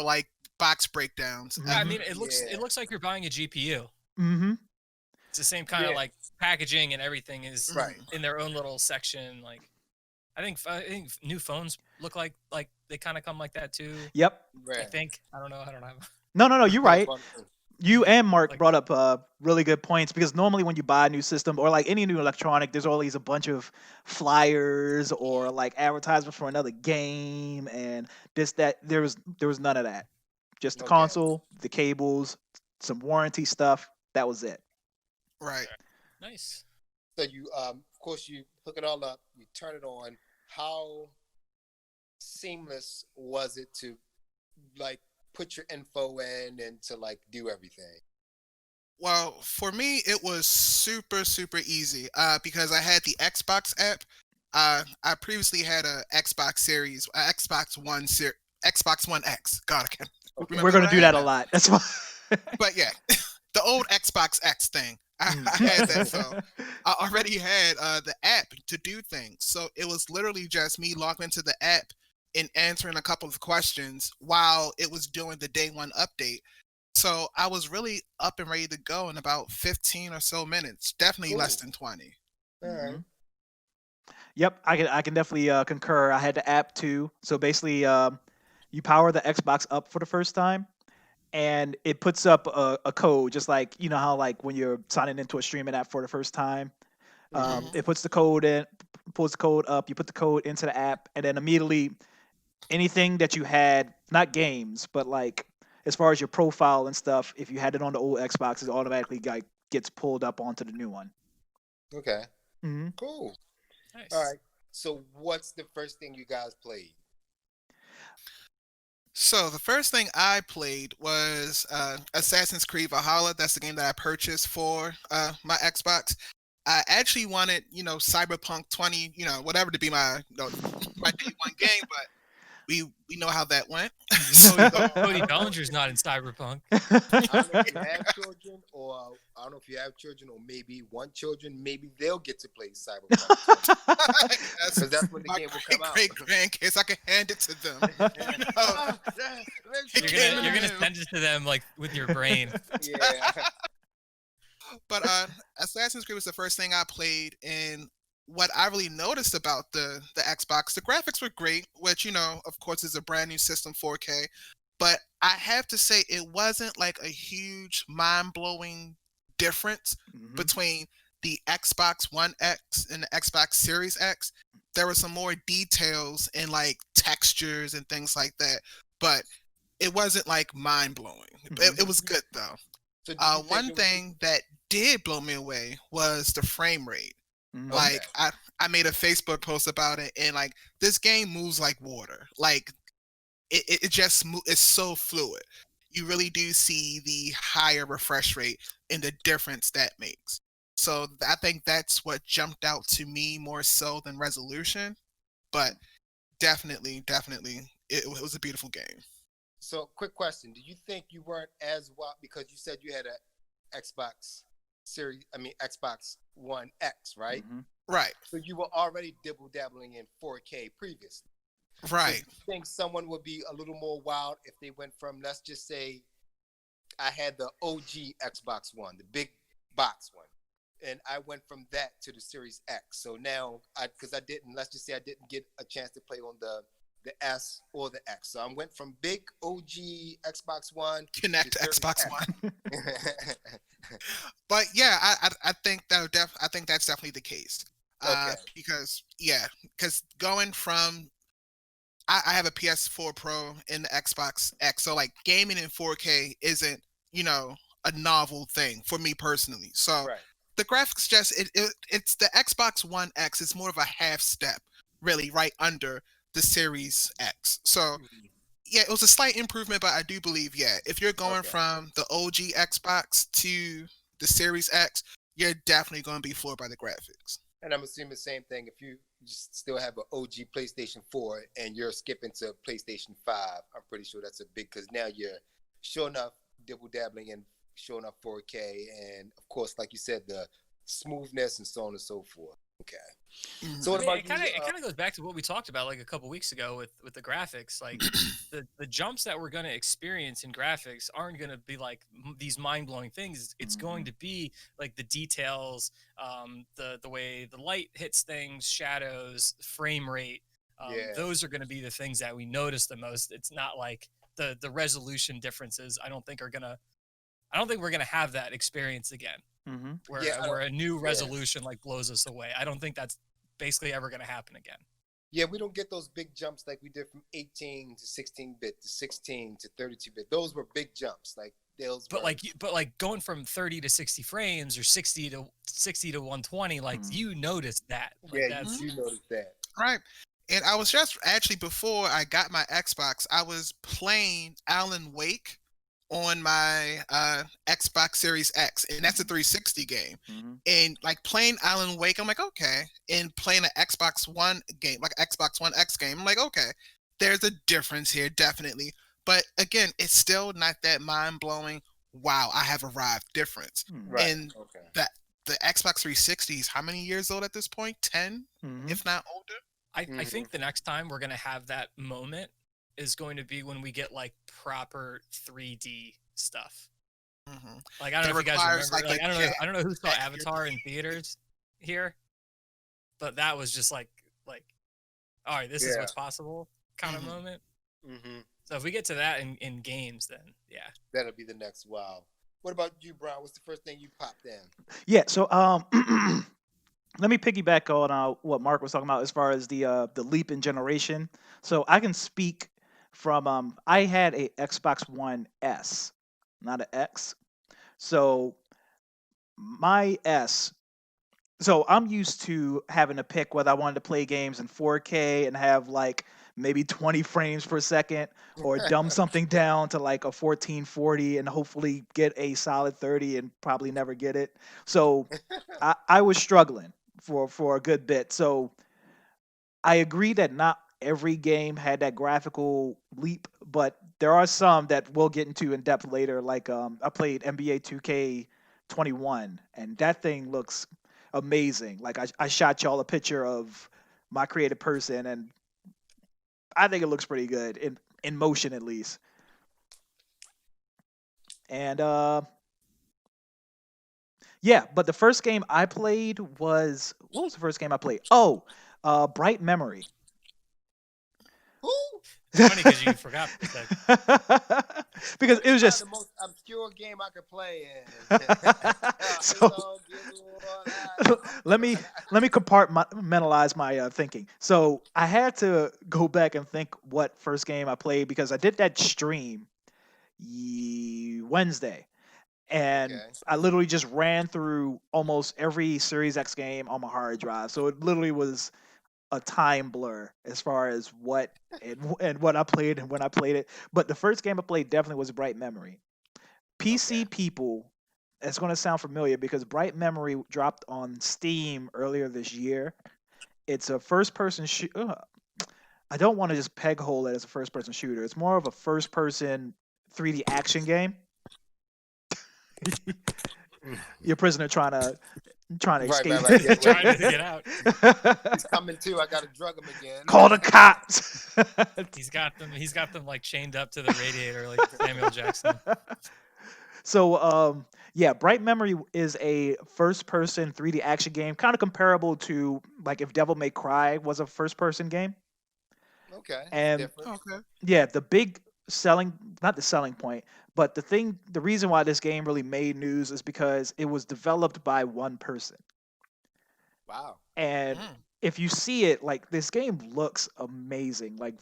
like box breakdowns. Yeah, I mean, it looks like you're buying a GPU. Mm-hmm. It's the same kind of like packaging and everything is Right. in their own little section. Like, I think new phones look like they kind of come like that too. Yep. I Right. think I don't know. I don't have. No, you're right. You and Mark Like- brought up really good points because normally when you buy a new system or like any new electronic, there's always a bunch of flyers or like advertisements for another game and this that. There was none of that. Just the Okay. console, the cables, some warranty stuff. That was it. Right. Nice. So you, of course, you hook it all up. You turn it on. How seamless was it to, like, put your info in and to like do everything? Well, for me, it was super, super easy because I had the Xbox app. I previously had a Xbox Series, Xbox One X. God, I can't remember We're gonna what I do had that a now. lot. That's why. But yeah, the old Xbox X thing. I had that, so I already had the app to do things. So it was literally just me logging into the app and answering a couple of questions while it was doing the day one update. So I was really up and ready to go in about 15 or so minutes. Definitely less Cool. than 20. All right. Yep, I can definitely concur. I had the app too. So basically, you power the Xbox up for the first time, and it puts up a code, just like you know how like when you're signing into a streaming app for the first time, it puts the code in, pulls the code up. You put the code into the app, and then immediately anything that you had, not games, but like as far as your profile and stuff, if you had it on the old Xbox, it automatically like gets pulled up onto the new one. Okay. Mm-hmm. Cool. Nice. All right. So what's the first thing you guys played? So the first thing I played was Assassin's Creed Valhalla. That's the game that I purchased for my Xbox. I actually wanted, Cyberpunk 20, whatever to be my my day one game, but we know how that went. Cody Bellinger's not in Cyberpunk. I don't know if you have children, or I don't know if you have children, or maybe one children. Maybe they'll get to play Cyberpunk because that's when the my game will come out. great grandkids. I can hand it to them. You're gonna send it to them like with your brain. Yeah. But Assassin's Creed was the first thing I played, and what I really noticed about the Xbox, the graphics were great, which of course, is a brand new system, 4K. But I have to say, it wasn't like a huge, mind-blowing difference between the Xbox One X and the Xbox Series X. There were some more details and like textures and things like that, but it wasn't like mind-blowing. It was good though. So did you think One it was- thing that did blow me away was the frame rate. Mhm. Like I made a Facebook post about it, and like this game moves like water. Like it just it's so fluid. You really do see the higher refresh rate and the difference that makes. So I think that's what jumped out to me more so than resolution, but definitely, it was a beautiful game. So, quick question: do you think you weren't as wild because you said you had a Xbox Series? I mean, Xbox One X, right? Mhm. Right. So you were already dibble dabbling in 4K previously. So do Right. you think someone would be a little more wild if they went from, let's just say, I had the OG Xbox One, the big box one, and I went from that to the Series X. So now, because I didn't, let's just say I didn't get a chance to play on the S or the X. So I went from big OG Xbox One Connect to Series Xbox X. One. But yeah, I think I think that's definitely the case. Okay. Because going from I have a PS4 Pro and the Xbox X, so like gaming in 4K isn't a novel thing for me personally. So Right. the graphics it's the Xbox One X. It's more of a half step, really, right under the Series X. So Mhm. yeah, it was a slight improvement, but I do believe, yeah, if you're going Okay. from the OG Xbox to the Series X, you're definitely going to be floored by the graphics. And I'm assuming the same thing if you just still have an OG PlayStation 4 and you're skipping to PlayStation 5. I'm pretty sure that's a big, because now you're sure enough dibble dabbling and showing up 4K. And of course, like you said, the smoothness and so on and so forth. Okay. So Mhm. what I mean, about it you? kind of goes back to what we talked about like a couple weeks ago with the graphics. Like the jumps that we're going to experience in graphics aren't going to be like these mind blowing things. It's going Mhm. to be like the details, the way the light hits things, shadows, frame rate. Yeah. Those are going to be the things that we notice the most. It's not like the resolution differences. I don't think we're gonna have that experience again Mhm. where Yeah. where a new Yeah. resolution like blows us away. I don't think that's basically ever gonna happen again. Yeah, we don't get those big jumps like we did from 18 to 16-bit to 16 to 32-bit. Those were big jumps. Like those were. But like going from 30 to 60 frames or 60 to 120, like Mhm. you notice that. Like Yeah, you that's do notice that. Right. And I was just actually before I got my Xbox, I was playing Alan Wake on my Xbox Series X, and that's a Mhm. 360 game. Mhm. And like playing Alan Wake, I'm like, okay. And playing an Xbox One game, like Xbox One X game, I'm like, okay, there's a difference here, definitely. But again, it's still not that mind blowing. Wow, I have arrived difference. Mhm. Right. And Okay. that the Xbox 360 is how many years old at this point? 10, Mhm. if not older. I Hmm. think the next time we're gonna have that moment is going to be when we get like proper 3D stuff. Hmm. Like I don't know That if you guys requires remember. like Like a jet I don't know who saw Avatar in accuracy. theaters here, but that was just like all right, this is Yeah. what's possible kind of Hmm. moment. Hmm. So if we get to that in games, then yeah. That'll be the next wow. What about you, Brian? What's the first thing you popped in? Yeah. So let me piggyback on what Mark was talking about as far as the leap in generation. So I can speak from I had a Xbox One S, not an X. So my S. So I'm used to having to pick whether I wanted to play games in 4K and have like maybe 20 frames per second, or dumb something down to like a 1440 and hopefully get a solid 30 and probably never get it. So I was struggling for a good bit. So I agree that not every game had that graphical leap, but there are some that we'll get into in depth later. Like I played NBA 2K21, and that thing looks amazing. Like I shot y'all a picture of my creative person, and I think it looks pretty good in motion at least. And yeah, but the first game I played was, what was the first game I played? Oh, Bright Memory. Who? It's funny because you forgot for a second. Because it It's was probably just the most obscure game I could play in. so Hello, good Lord, let me let me compartmentalize my thinking. So I had to go back and think what first game I played because I did that stream Wednesday, and Okay. I literally just ran through almost every Series X game on my hard drive. So it literally was a time blur as far as what and what I played and when I played it. But the first game I played definitely was Bright Memory. Okay. PC people, it's going to sound familiar because Bright Memory dropped on Steam earlier this year. It's a first person I don't want to just peg hole it as a first person shooter. It's more of a first person 3D action game. You're a prisoner trying to Right, escape. right, right. Get away. Trying to get out. He's coming too. I gotta drug him again. Call the cops. He's got them. He's got them like chained up to the radiator, like Samuel Jackson. So yeah, Bright Memory is a first person 3D action game, kind of comparable to like if Devil May Cry was a first person game. Okay. And different. Okay. yeah, not the selling point, but the reason why this game really made news is because it was developed by one person. Wow. And Mm. if you see it, like this game looks amazing. Like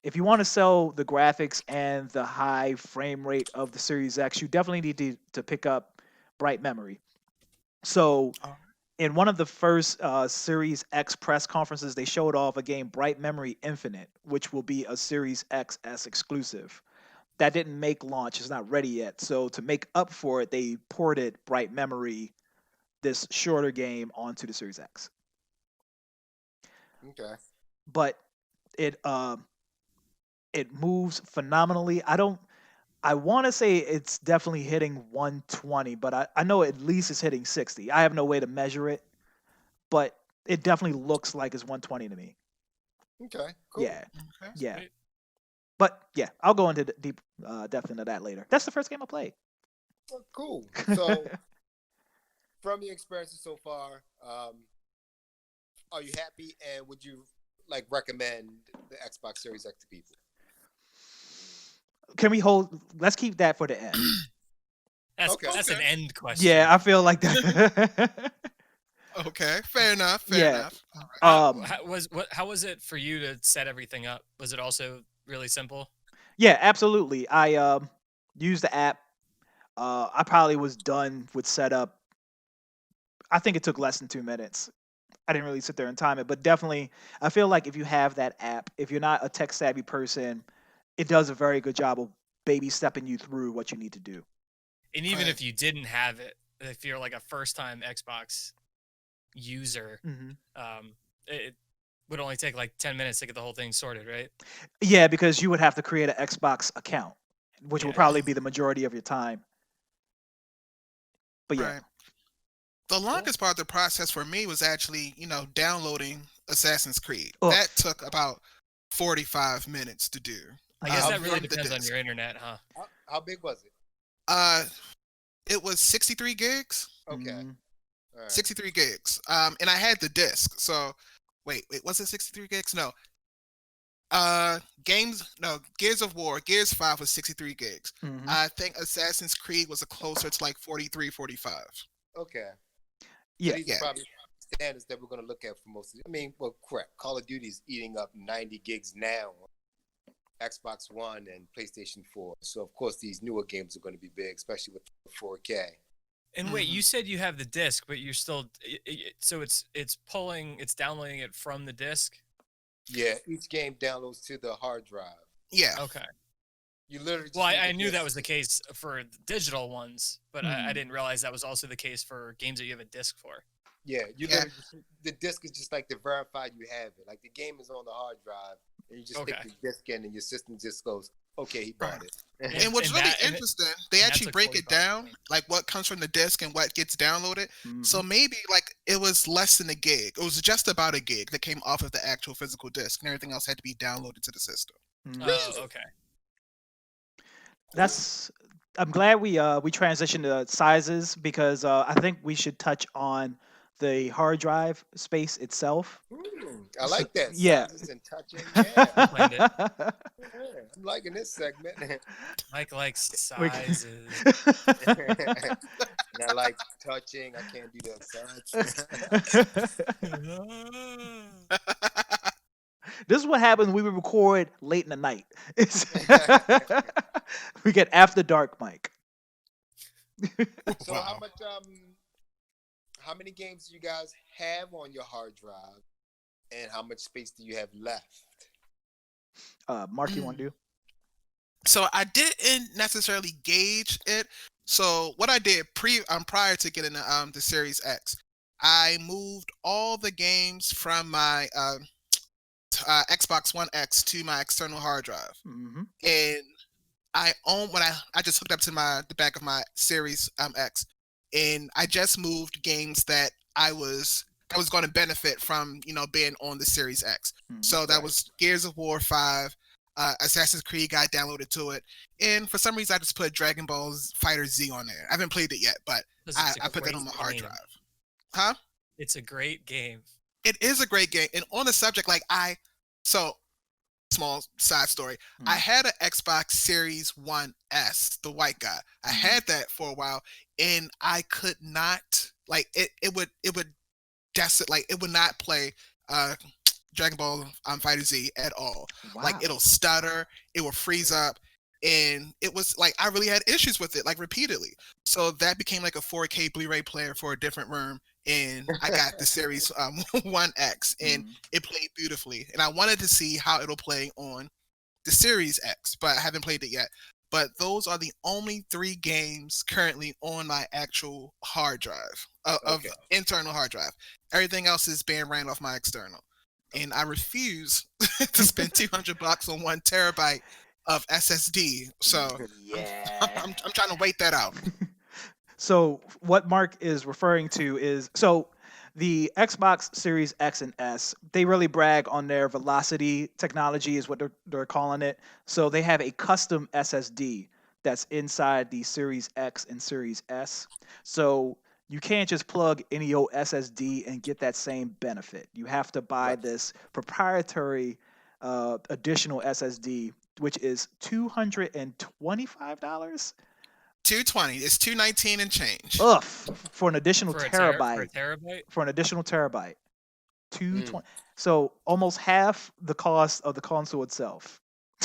if you want to sell the graphics and the high frame rate of the Series X, you definitely need to pick up Bright Memory. So Oh. in one of the first Series X press conferences, they showed off a game, Bright Memory Infinite, which will be a Series XS exclusive. That didn't make launch; it's not ready yet. So to make up for it, they ported Bright Memory, this shorter game, onto the Series X. Okay. But it moves phenomenally. I want to say it's definitely hitting 120, but I know at least it's hitting 60. I have no way to measure it, but it definitely looks like it's 120 to me. Okay. Cool. Yeah, Okay. yeah. Sweet. But yeah, I'll go into deep depth into that later. That's the first game I played. Well, cool. So, from your experiences so far, are you happy? And would you like recommend the Xbox Series X to people? Can we hold? Let's keep that for the end. That's Okay. that's an Okay. end question. Yeah, I feel like that. Okay. Fair enough. Fair Yeah. enough. All right. How was it for you to set everything up? Was it also really simple? Yeah, absolutely. I used the app. I probably was done with setup. I think it took less than 2 minutes. I didn't really sit there and time it, but definitely, I feel like if you have that app, if you're not a tech savvy person, it does a very good job of baby stepping you through what you need to do. And even Right. if you didn't have it, if you're like a first time Xbox user, Hmm. it would only take like 10 minutes to get the whole thing sorted, right? Yeah, because you would have to create an Xbox account, which would Yeah. probably be the majority of your time. But yeah, Right. The longest part of the process for me was actually, downloading Assassin's Creed. Ugh. That took about 45 minutes to do. I guess that really from the depends on disc. your internet, huh? How big was it? It was 63 gigs. Okay. Mhm. All right. 63 gigs. And I had the disc. So, wait, was it 63 gigs? No. Gears of War, Gears 5 was 63 gigs. Mhm. I think Assassin's Creed was closer to like 43, 45. Okay. Yeah. These Yeah. are probably standards that we're going to look at for most of I mean, well, correct. Call of Duty is eating up 90 gigs now on Xbox One and PlayStation 4. So, of course, these newer games are going to be big, especially with 4K. And wait, Mhm. you said you have the disc, but you're still so it's downloading it from the disc. Yeah, each game downloads to the hard drive. Yeah. Okay. You literally. Well, just I need the knew that disc. was the case for the digital ones, but I didn't realize that was also the case for games that you have a disc for. Yeah, you Yeah. literally the disc is just like to verify you have it. Like the game is on the hard drive, and you just stick Okay. the disc in, and your system just goes, "Okay, he bought it." And what's And really that- and it- interesting, they and that actually took break it 45 down, minutes. like what comes from the disc and what gets downloaded. So Mhm. maybe like it was less than a gig. It was just about a gig that came off of the actual physical disc, and everything else had to be downloaded to the system. Mhm. Oh, okay. That's. I'm glad we transitioned to sizes because I think we should touch on the hard drive space itself. I like that. Yeah. Sizes and touching. Yeah. Planned it. Yeah, I'm liking this segment. Mike likes We- sizes. And I like touching. I can't do that touch. This is what happens when we record late in the night. We get after dark, Mike. So Wow. how many games do you guys have on your hard drive, and how much space do you have left? Mark, you want to do? So I didn't necessarily gauge it. So what I did prior to getting the Series X, I moved all the games from my Xbox One X to my external hard drive, Hmm. and I just hooked up to the back of my Series X, and I just moved games that I was going to benefit from, being on the Series X. So that Right. was Gears of War 5, Assassin's Creed got downloaded to it, and for some reason I just put Dragon Ball Fighter Z on there. I haven't played it yet, but 'Cause I, it's a I put that great on my hard game. drive. Huh? It's a great game. It is a great game. And on the subject, so small side story. I Mhm. had an Xbox Series One S, the white guy. I Mhm. had that for a while, and I could not it would it would not play Dragon Ball Fighter Z at all. Like Wow. it'll stutter, it will freeze up, and it was like I really had issues with it like repeatedly. So that became like a 4K Blu-ray player for a different room, and I got the Series One X, and Mhm. it played beautifully. And I wanted to see how it'll play on the Series X, but I haven't played it yet. But those are the only 3 games currently on my actual hard drive of Okay. internal hard drive. Everything else is being ran off my external, and I refuse to spend $200 on 1 terabyte of SSD. So Yeah. I'm trying to wait that out. So what Mark is referring to is the Xbox Series X and S, they really brag on their velocity technology is what they're calling it. So they have a custom SSD that's inside the Series X and Series S. So you can't just plug any old SSD and get that same benefit. You have to buy Right. this proprietary additional SSD, which is $225. 220. It's 219 and change. Ugh, for an additional For a terabyte. terabyte? For an additional terabyte, Mm. 220. So almost half the cost of the console itself.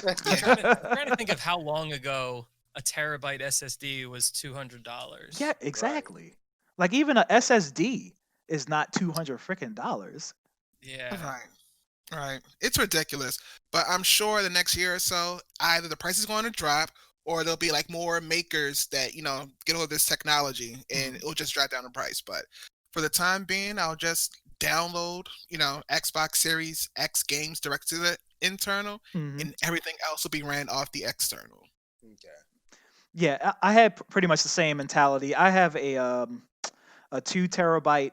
I'm trying to think of how long ago a terabyte SSD was $200. Yeah, exactly. Like even a SSD is not $200 freaking. Yeah. Right. Right. It's ridiculous. But I'm sure the next year or so, either the price is going to drop or there'll be like more makers that, get hold of this technology and Mhm. it'll just drive down the price. But for the time being, I'll just download, Xbox Series X games direct to the internal, Mhm. and everything else will be ran off the external. Okay. Yeah, I had pretty much the same mentality. I have a 2 terabyte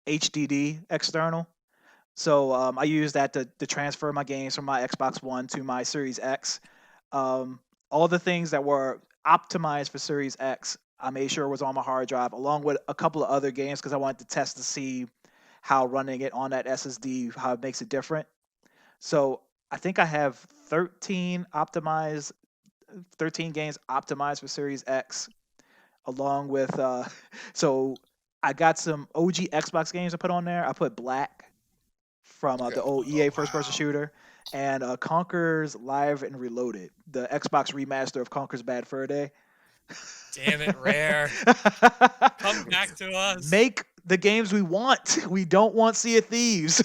HDD external. So I use that to transfer my games from my Xbox One to my Series X. Um, all the things that were optimized for Series X, I made sure was on my hard drive, along with a couple of other games because I wanted to test to see how running it on that SSD how it makes it different. So I think I have 13 games optimized for Series X, along with so I got some OG Xbox games I put on there. I put Black from Okay. the old Oh, EA first-person wow. shooter, and Conker's Live and Reloaded, the Xbox remaster of Conker's Bad Fur Day. Damn it, Rare. Come back to us. Make the games we want. We don't want Sea of Thieves.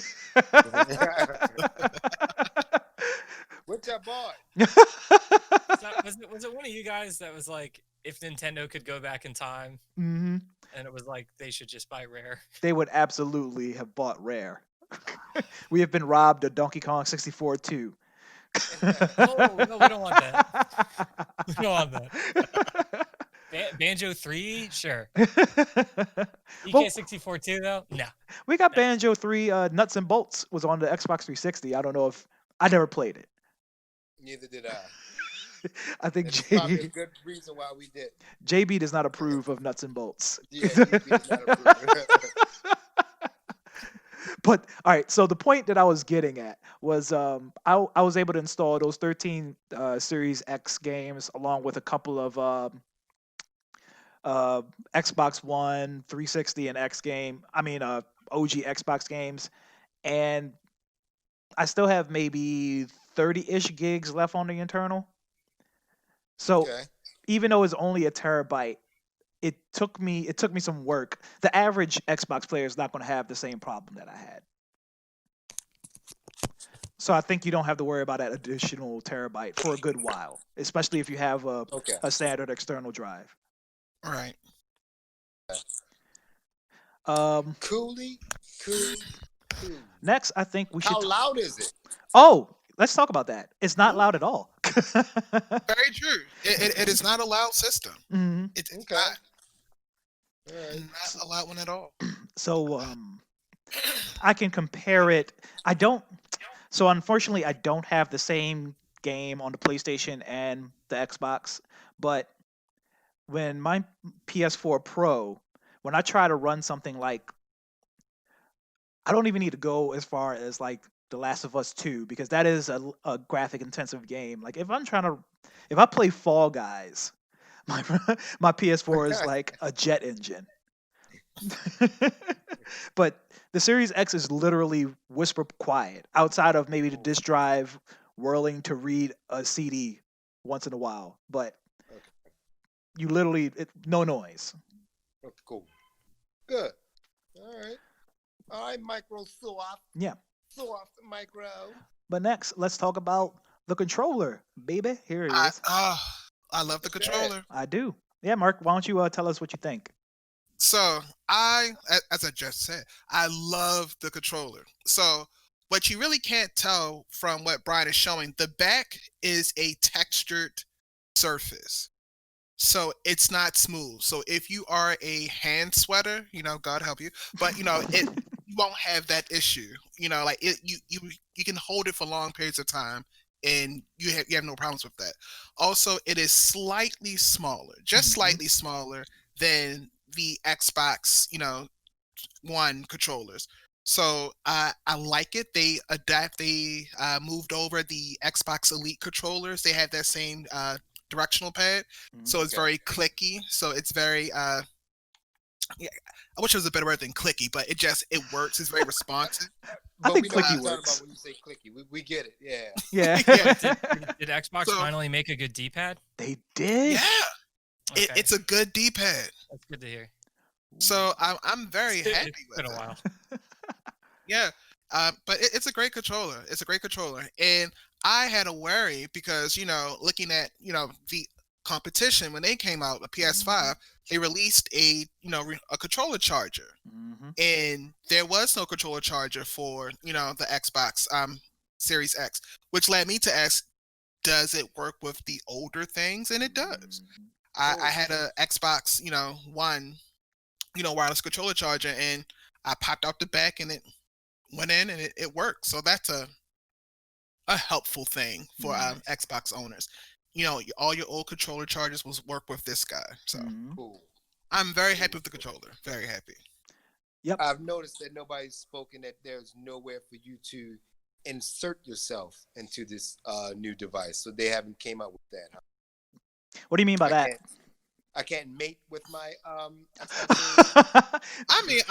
Which I bought. So, was it one of you guys that was like, if Nintendo could go back in time, Hmm. and it was like they should just buy Rare? They would absolutely have bought Rare. We have been robbed of Donkey Kong 64 too. Oh no, we don't want that. We don't want that. Banjo 3, sure. Well, EK64 too, though. No. we got No. Banjo 3 Nuts and Bolts was on the Xbox 360. I don't know if I never played it. Neither did I. I think And it's probably a good reason why we did. JB does not approve of Nuts and Bolts. Yeah, JB does not approve. But all right, so the point that I was getting at was I was able to install those 13 Series X games along with a couple of Xbox One, 360, and X game. I mean, OG Xbox games, and I still have maybe 30-ish gigs left on the internal. So Okay. even though it's only a terabyte, it took me some work. The average Xbox player is not going to have the same problem that I had. So I think you don't have to worry about that additional terabyte for a good while, especially if you have Okay. a standard external drive. Right. Um, Cooley. Cool. Next, I think we should. How loud is it? Oh, let's talk about that. It's not loud at all. Very true. It is not a loud system. Mhm. It's Okay. not, All right. not a loud one at all. So I can compare it. I don't. So unfortunately, I don't have the same game on the PlayStation and the Xbox. But when my PS4 Pro, when I try to run something like, I don't even need to go as far as like The Last of Us 2 because that is a graphic intensive game. Like if I play Fall Guys, my my PS4 is like a jet engine. But the Series X is literally whisper quiet outside of maybe the disk drive whirling to read a CD once in a while. But Okay. you literally no noise. Okay, cool. Good. All right. All right, Microsoft. Yeah. Soft Micro. But next, let's talk about the controller, baby. Here it is. I love the controller. I do. Yeah, Mark, why don't you tell us what you think? So as I just said, I love the controller. So what you really can't tell from what Brian is showing, the back is a textured surface. So it's not smooth. So if you are a hand sweater, God help you, but you won't have that issue. Like you can hold it for long periods of time and you have no problems with that. Also, it is slightly smaller, just Mhm. slightly smaller than the Xbox, One controllers. So I like it. They moved over the Xbox Elite controllers. They have that same directional pad, so it's Okay. very clicky. So it's very yeah. I wish it was a better word than clicky, but it works. It's very responsive. I But think we know what clicky you're talking works. about when you say clicky. We get it. Yeah. Yeah. Yeah. Did Xbox So- finally make a good D-pad? They did. Yeah, Okay, it's a good D-pad. that's good to hear. So I'm very happy It's with been a it. while. Yeah, but it's a great controller. It's a great controller, and I had a worry because looking at the competition when they came out, the PS5, they released a controller charger, Mhm. and there was no controller charger for the Xbox Series X, which led me to ask, does it work with the older things? And it does. Mhm. I had a Xbox One wireless controller charger, and I popped out the back and it went in and it worked. So that's a helpful thing for Nice. Xbox owners. All your old controller chargers will work with this guy. So Mhm. Cool. I'm very happy with the controller. Very happy. I've noticed that nobody's spoken that there's nowhere for you to insert yourself into this new device. So they haven't came out with that. Huh? What do you mean by I that? can't mate with my Xbox Series. I mean,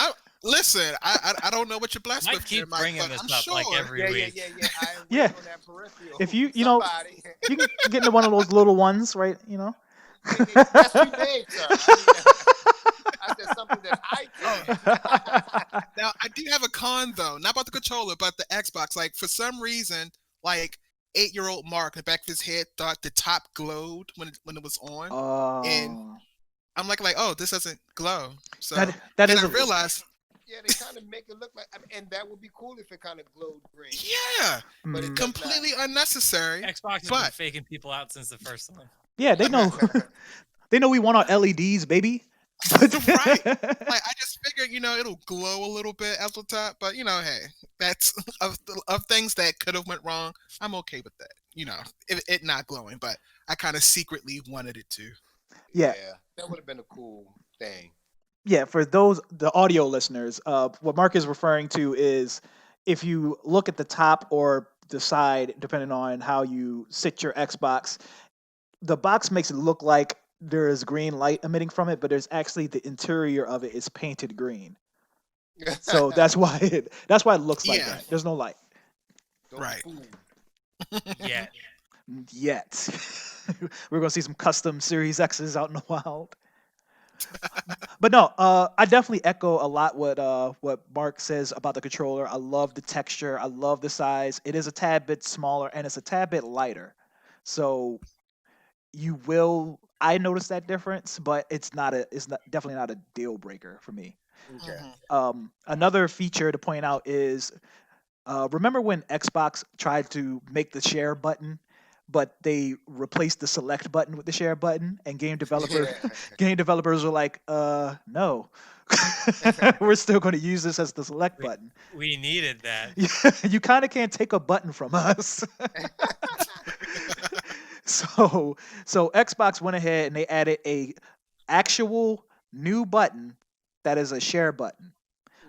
listen. I don't know what you're blessed Mike with here, keeps Mike, bringing but this I'm up sure. like every Yeah, week. I am Yeah. waiting on that peripheral. If you Somebody. you can get into one of those little ones, right? That's too vague, sir. I said something that I can. Now I do have a con though, not about the controller, but the Xbox. Like for some reason, like 8-year-old Mark in the back of his head thought the top glowed when it was on. And Oh, I'm like, oh, this doesn't glow. So that then is I realized, Yeah, they kind of make it look like, and that would be cool if it kind of glowed green. yeah, But it Mm. does completely unnecessary. Xbox has been But faking people out since the first one. Yeah, they know. They know we want our LEDs, baby. Right. Like I just figured, it'll glow a little bit at the top, but hey, that's of things that could have went wrong. I'm okay with that. It not glowing, but I kind of secretly wanted it to. Yeah. That would have been a cool thing. Yeah, for the audio listeners, what Mark is referring to is if you look at the top or the side, depending on how you sit your Xbox, the box makes it look like there is green light emitting from it, but there's actually the interior of it is painted green. So that's why it looks like Yeah. that. There's no light Don't Right. fool. Yeah. yet. We're gonna see some custom Series X's out in the wild. But no, I definitely echo a lot what Mark says about the controller. I love the texture. I love the size. It is a tad bit smaller and it's a tad bit lighter. So I notice that difference, but it's not definitely not a deal breaker for me. Okay. Another feature to point out is remember when Xbox tried to make the share button, but they replaced the select button with the share button, and Yeah. game developers were like, no, we're still going to use this as the select We, button. we needed that. You kind of can't take a button from us. so so Xbox went ahead and they added a actual new button that is a share button.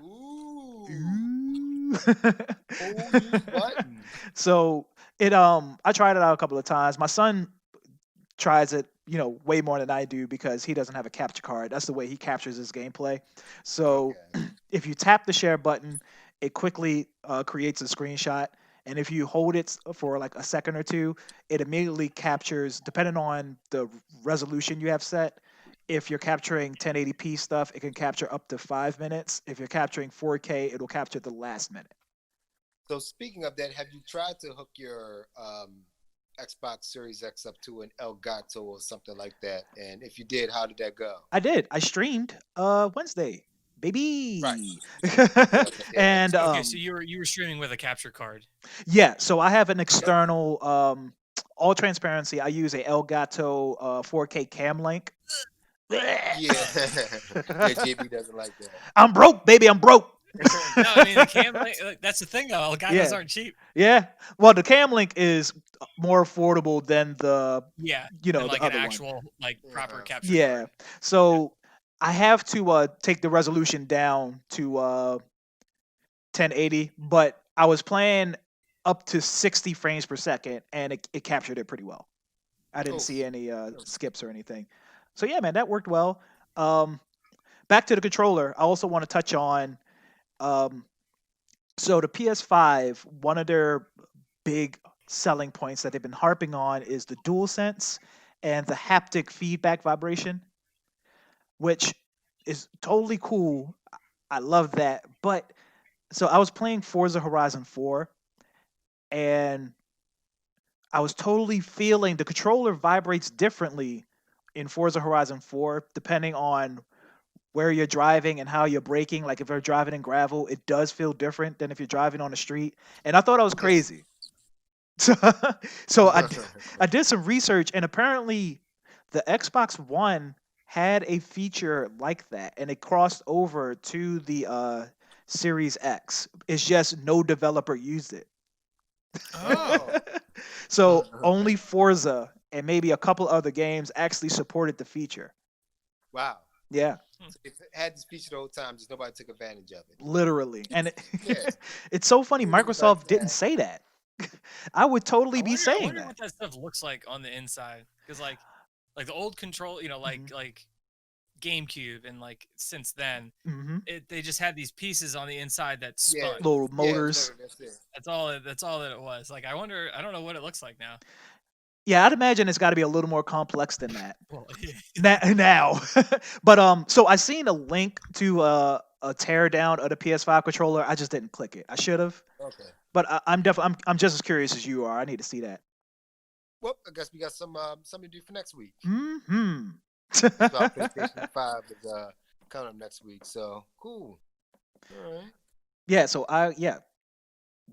Ooh. Ooh. Whole new button. So I tried it out a couple of times. My son tries it, way more than I do because he doesn't have a capture card. That's the way he captures his gameplay. So Okay. if you tap the share button, it quickly creates a screenshot. And if you hold it for like a second or two, it immediately captures, depending on the resolution you have set. If you're capturing 1080p stuff, it can capture up to 5 minutes. If you're capturing 4K, it'll capture the last minute. So speaking of that, have you tried to hook your Xbox Series X up to an Elgato or something like that? And if you did, how did that go? I did. I streamed Wednesday, Right. baby. Yeah. And Okay, so you were streaming with a capture card. yeah, so I have an Okay. external all transparency. I use a Elgato 4K cam link. Yeah. Yeah. JB doesn't like that. I'm broke, baby. I'm broke. No, I mean the cam. That's the thing, though. Elgatos Yeah. aren't cheap. Yeah. Well, the cam link is more affordable than the Yeah, the than like an other one. actual proper Uh-huh. capture Yeah. card. So I have to take the resolution down to 1080, but I was playing up to 60 frames per second, and it captured it pretty well. I didn't Oh, see any skips or anything. So yeah, man, that worked well. Um, Back to the controller. I also want to touch on um, so the PS5. One of their big selling points that they've been harping on is the DualSense and the haptic feedback vibration, which is totally cool. I love that. But so I was playing Forza Horizon 4, and I was totally feeling the controller vibrates differently in Forza Horizon 4 depending on where you're driving and how you're braking. Like if you're driving in gravel, it does feel different than if you're driving on the street. And I thought I was okay. crazy. So, I did some research, and apparently the Xbox One had a feature like that, and it crossed over to the Series X. It's just no developer used it. Oh, So only Forza and maybe a couple other games actually supported the feature. Wow. Yeah, So it had this feature the whole time, just nobody took advantage of it. literally. And Yeah. it's so funny. Really like Microsoft didn't that. say that. I would totally I be wonder. I saying wonder that. what that stuff looks like on the inside, because like the old control, Mhm. like GameCube, and like since then, Hmm. they just had these pieces on the inside that Yeah. spun. Little Yeah. motors. That's it. That's all. That's all that it was. Like I wonder. I don't know what it looks like now. Yeah, I'd imagine it's got to be a little more complex than that. Well, Now. But so I seen a link to a tear down of the PS5 controller. I just didn't click it. I should have. Okay. But I'm definitely I'm just as curious as you are. I need to see that. Well, I guess we got something to do for next week. Hmm. So our PlayStation 5 is coming up next week. So cool. All right. Yeah. So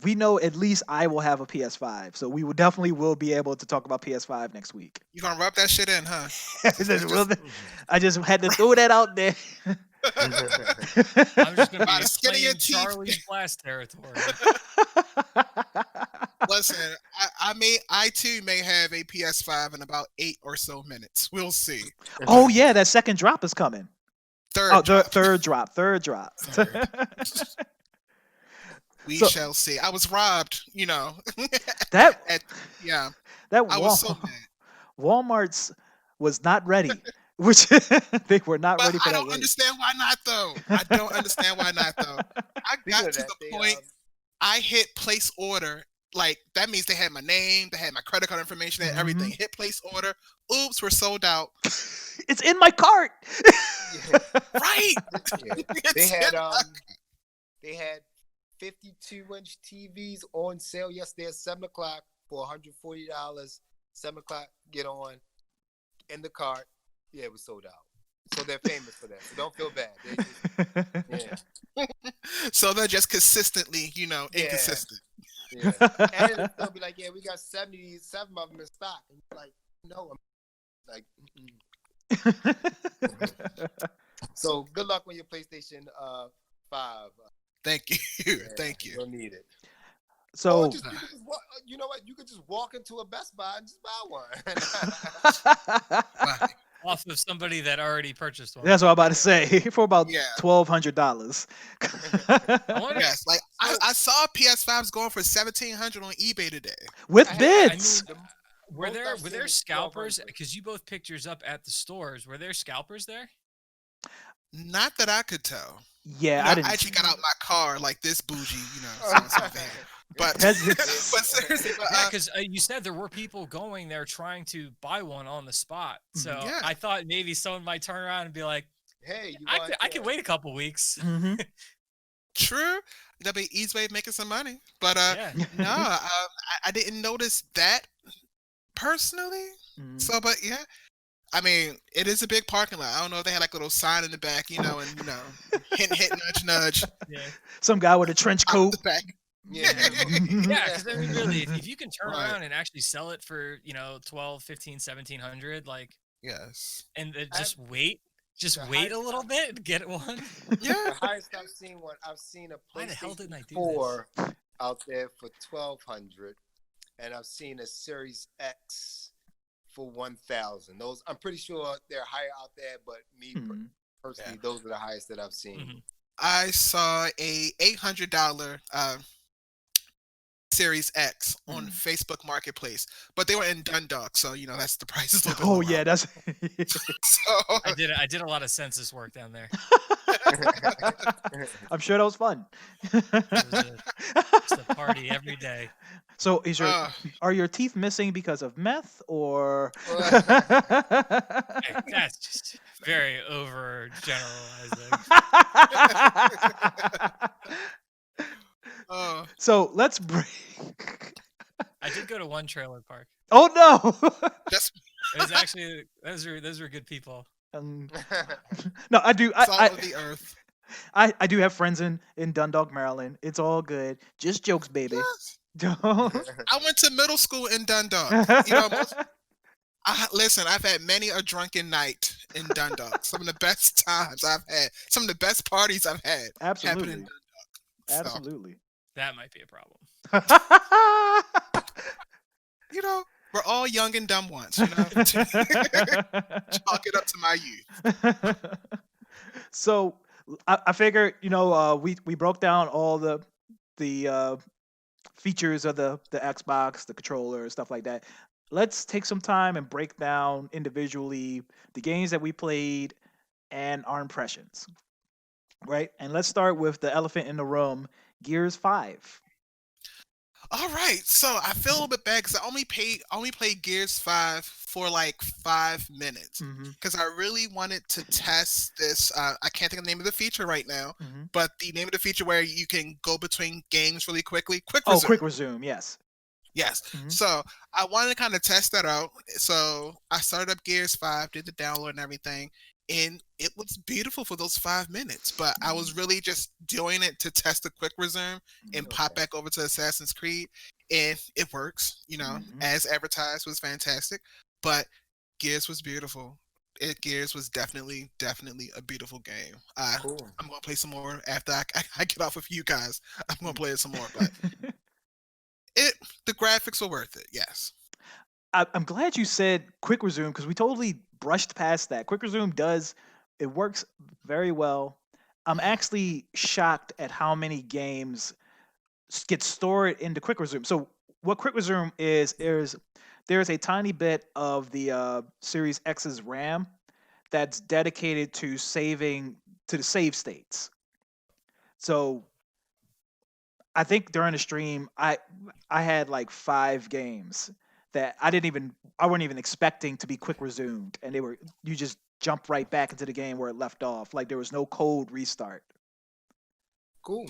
we know at least I will have a PS5. So we will definitely will be able to talk about PS5 next week. you gonna rub that shit in, huh? I just had to throw that out there. I'm just gonna By be the skin of your playing teeth. Charlie's Blast territory. Listen, I too may have a PS5 in about 8 or so minutes. We'll see. Oh yeah, that second drop is coming. Third, drop. Third drop. Third. We So- shall see. I was robbed, That yeah, that I was so mad. Walmart's was not ready. Which they were not But ready for I that don't wait. understand why not, though. I don't understand why not, though. I Speaking got of to that, the they, point I hit place order. Like, that means they had my name, they had my credit card information, they had everything. Hit place order. Oops, we're sold out. It's in my cart. yeah, Right. yeah. It's They had 52-inch TVs on sale yesterday at 7 o'clock for $140. 7 o'clock, get on in the cart. Yeah, it was sold out. So so they're famous for that. So don't feel bad. They just, yeah, So they're just consistently, Yeah. inconsistent. yeah. And they'll be like, yeah, we got 77 of them in stock. And you're like, no, I'm like, so good luck on your PlayStation 5. Thank you. Yeah, Thank you. You'll need it. So You could just walk, you know what? You could just walk into a Best Buy and just buy one. Bye. Off of somebody that already purchased one. that's what I'm about to say. For about Yeah. $1,200. I wonder, Yes, like I saw PS5s going for $1,700 on eBay today. With I bids. mean, The were most there I've were seen there is scalpers? 1200. Because you both picked yours up at the stores. Were there scalpers there? Not that I could tell. Yeah, You know, I I didn't. actually got out my car like this bougie, so and so there. But That's- but seriously, Yeah, because you said there were people going there trying to buy one on the spot. So Yeah. I thought maybe someone might turn around and be like, Hey, you I want could, I could wait a couple weeks. Mhm. true, that'd be an easy way of making some money. But Yeah. no, I didn't notice that personally. Mhm. So, but yeah, I mean, it is a big parking lot. I don't know if they had like a little sign in the back, and hint, hint, nudge, nudge. Yeah. Some guy with a trench Out coat. the back. Yeah. Yeah, because I mean, really, if you can turn Right. around and actually sell it for 12, 15, 1700, like, Yes. and then I- just wait the wait a highest little I've- bit and get one. Yeah. The highest I've seen one, I've seen a Why the hell didn't I PlayStation do 4 out there for 1,200, and I've seen a Series X for 1,000. Those I'm pretty sure they're higher out there, but me Mhm. personally, those are the highest that I've seen. Mhm. I saw a $800 Series X on Facebook Marketplace, but they were in Dundalk, so that's the price is a little bit Oh lower. yeah, that's. So I did a lot of census work down there. I'm sure that was fun. It was just a party every day. So is your uh, are your teeth missing because of meth or? Hey, that's just very over generalizing. So let's break. I did go to one trailer park. Oh no. just It was actually those were good people. Um, no, I do. salt of the earth. I do have friends in Dundalk, Maryland. It's all good. Just jokes, baby. Yes. Don't. I went to middle school in Dundalk. Listen, I've had many a drunken night in Dundalk. Some of the best times I've had. Some of the best parties I've had. Happened Absolutely. in Dundalk. So, Absolutely. That might be a problem. we're all young and dumb once. Chalk it up to my youth. So I figured, we broke down all the features of the Xbox, the controller, stuff like that. Let's take some time and break down individually the games that we played and our impressions. Right? And let's start with the elephant in the room, Gears 5. All right, so I feel a little bit bad because I only played Gears 5 for like 5 minutes Mm-hmm. because I really wanted to test this. I can't think of the name of the feature right now, Mm-hmm. but the name of the feature where you can go between games really quickly. Quick Oh, resume. quick resume, yes. Yes. Mhm. So I wanted to kind of test that out. So I started up Gears 5, did the download and everything, and it was beautiful for those 5 minutes. But I was really just doing it to test the quick resume and pop back over to Assassin's Creed, and it works. Mhm. As advertised, was fantastic. But Gears was beautiful. Gears was definitely a beautiful game. Cool. I'm gonna play some more after I get off with you guys. I'm gonna play it some more, but the graphics were worth it. Yes. I'm glad you said quick resume because we totally brushed past that. Quick resume it works very well. I'm actually shocked at how many games get stored into quick resume. So what quick resume is there's a tiny bit of the Series X's RAM that's dedicated to saving to the save states. So I think during the stream I had like 5 games that I wasn't even expecting to be quick resumed, and you just jump right back into the game where it left off. Like there was no code restart. Cool.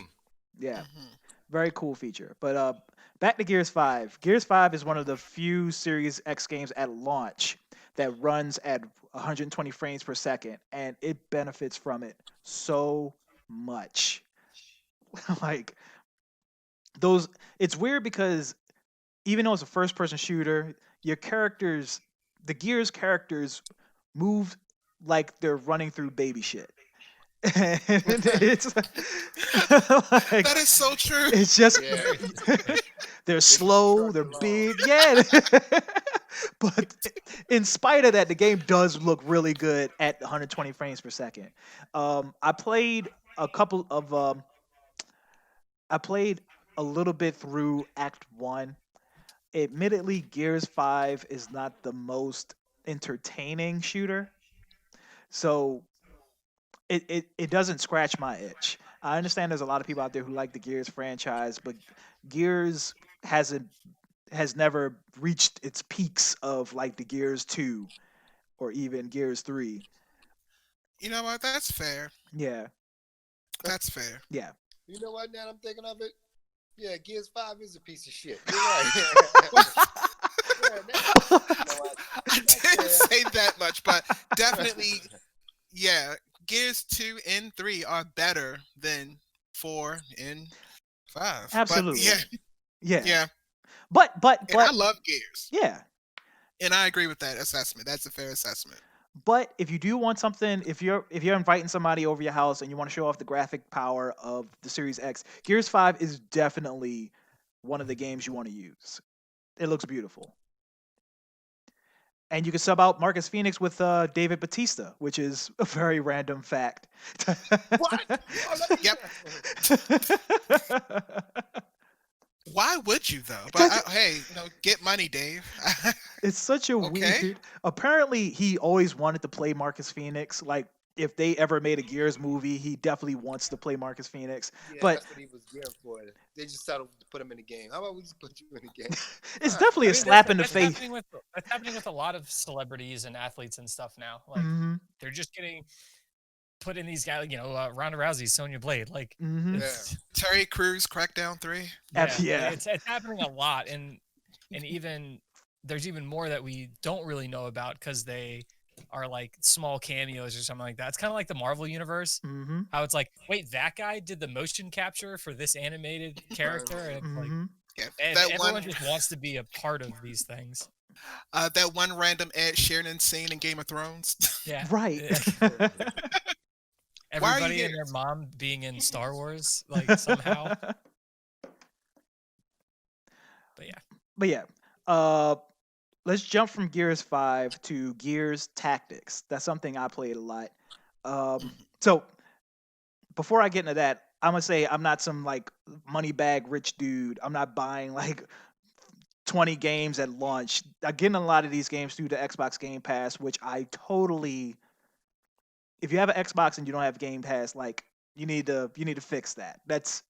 Yeah. Mhm. Very cool feature. But back to Gears 5. Gears 5 is one of the few Series X games at launch that runs at 120 frames per second, and it benefits from it so much. Like those, it's weird because even though it's a first person shooter, your characters, the Gears characters, move like they're running through baby shit. And it's like That is so true. it's just Yeah. they're They slow, trudge they're along. big, yeah. But in spite of that, the game does look really good at 120 frames per second. I played a couple of I played a little bit through Act One. Admittedly, Gears 5 is not the most entertaining shooter, so it doesn't scratch my itch. I understand there's a lot of people out there who like the Gears franchise, but Gears hasn't has never reached its peaks of like the Gears 2 or even Gears 3. You know what? That's fair. Yeah, That's fair. yeah. You know what? Now I'm thinking of it. Yeah, Gears 5 is a piece of shit. You're right. Yeah, you know what? I didn't say that much, but definitely, yeah. Gears 2 and 3 are better than 4 and 5. Absolutely. But Yeah. yeah. But And I love Gears. yeah. And I agree with that assessment. That's a fair assessment. But if you do want something, if you're inviting somebody over your house and you want to show off the graphic power of the Series X, Gears 5 is definitely one of the games you want to use. It looks beautiful. And you can sub out Marcus Phoenix with David Batista, which is a very random fact. What? Oh, let me- Yep. Why would you though? But hey, get money, Dave. It's such a Okay. weird. Apparently, he always wanted to play Marcus Phoenix. Like, if they ever made a Gears movie, he definitely wants to play Marcus Phoenix. Yeah, But- that's what he was geared for. They just settled to put him in the game. How about we just put you in the game? It's Alright. definitely I a mean, slap in the that's face. That's happening with a lot of celebrities and athletes and stuff now. Like Hmm. they're just getting put in these guys. Ronda Rousey, Sonya Blade. Like Hmm. it's, Terry Crews, Crackdown 3. Yeah. it's happening a lot, and even there's even more that we don't really know about because they are like small cameos or something like that. It's kind of like the Marvel universe. Hmm. How it's like, wait, that guy did the motion capture for this animated character, and it's like, Hmm. Yeah, and that everyone one, just wants to be a part of these things. that one random Ed Sheeran scene in Game of Thrones. Yeah, Right. yeah. Why are you Everybody and here? their mom being in Star Wars, like somehow. But yeah, But yeah, let's jump from Gears 5 to Gears Tactics. That's something I played a lot. So before I get into that, I'm gonna say I'm not some like money bag rich dude. I'm not buying like 20 games at launch. I'm getting a lot of these games through the Xbox Game Pass, which I totally. If you have an Xbox and you don't have Game Pass, like you need to fix that. That's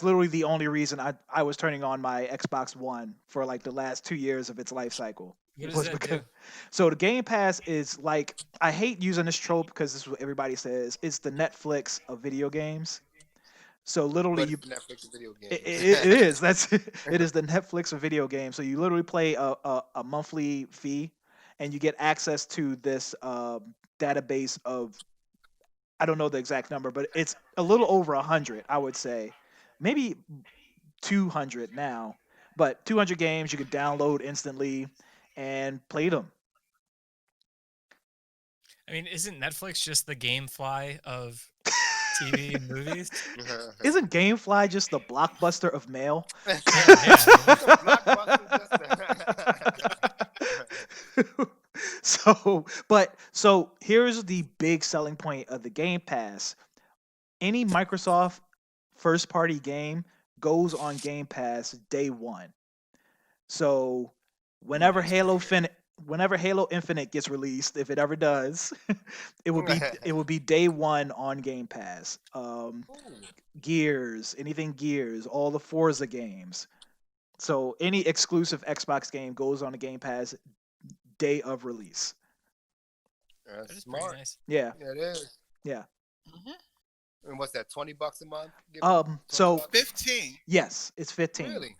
literally the only reason I was turning on my Xbox One for like the last 2 years of its life cycle. what does Was that because- do? So the Game Pass is like, I hate using this trope because this is what everybody says. It's the Netflix of video games. So literally, But you it's Netflix video game. it is it is the Netflix of video games. So you literally play a monthly fee, and you get access to this database of, I don't know the exact number, but it's a little over 100, I would say, maybe 200 now. But 200 games you could download instantly and play them. I mean, isn't Netflix just the GameFly of TV and movies? Isn't GameFly just the Blockbuster of mail? So here's the big selling point of the Game Pass. Any Microsoft first party game goes on Game Pass day one. So whenever whenever Halo Infinite gets released, if it ever does, it will be day one on Game Pass. Gears, anything Gears, all the Forza games. So any exclusive Xbox game goes on the Game Pass day of release. That That's is pretty smart. nice. Yeah. Yeah, it is. Mhm. And what's that? $20 a month? Give So 15. yes, it's 15. really?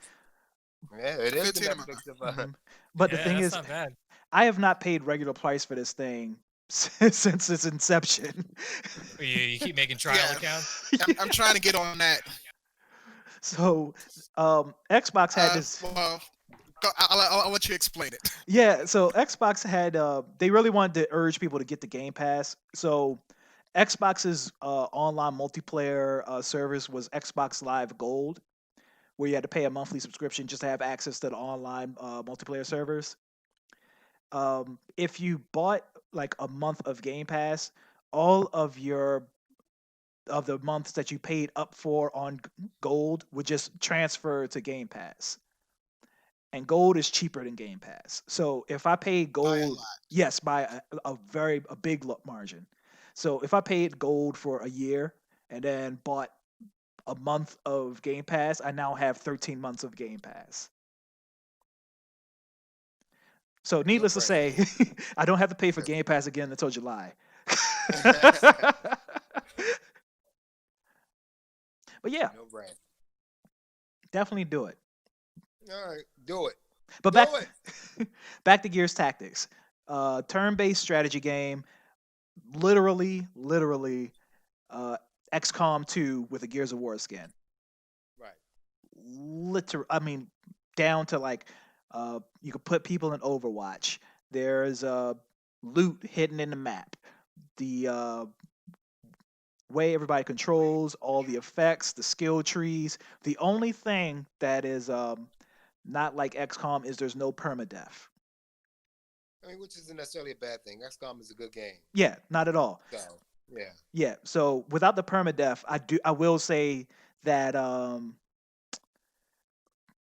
Yeah, it is the 15 a month. Netflix of. But the Yeah, thing that's is, not bad. I have not paid regular price for this thing since its inception. You keep making trial Yeah. accounts. I'm trying to get on that. So, Xbox had this. Well, I'll let you explain it. Yeah, so Xbox had they really wanted to urge people to get the Game Pass. So Xbox's online multiplayer service was Xbox Live Gold, where you had to pay a monthly subscription just to have access to the online multiplayer servers. If you bought like a month of Game Pass, all of the months that you paid up for on Gold would just transfer to Game Pass. And Gold is cheaper than Game Pass. So if I paid By a Gold, lot. yes, by a big margin. So if I paid Gold for a year and then bought a month of Game Pass, I now have 13 months of Game Pass. So needless to say, brainer. I don't have to pay for Game Pass again until July. But yeah, No brainer. definitely do it. All right, do it. But Do back it. back to Gears Tactics. Turn-based strategy game, literally XCOM 2 with a Gears of War skin. Right. I mean, down to like you could put people in Overwatch. There's loot hidden in the map. The way everybody controls, all the effects, the skill trees. The only thing that is not like XCOM is there's no permadeath. I mean, which isn't necessarily a bad thing. XCOM is a good game. Yeah, not at all. So, yeah. Yeah, so without the permadeath, I will say that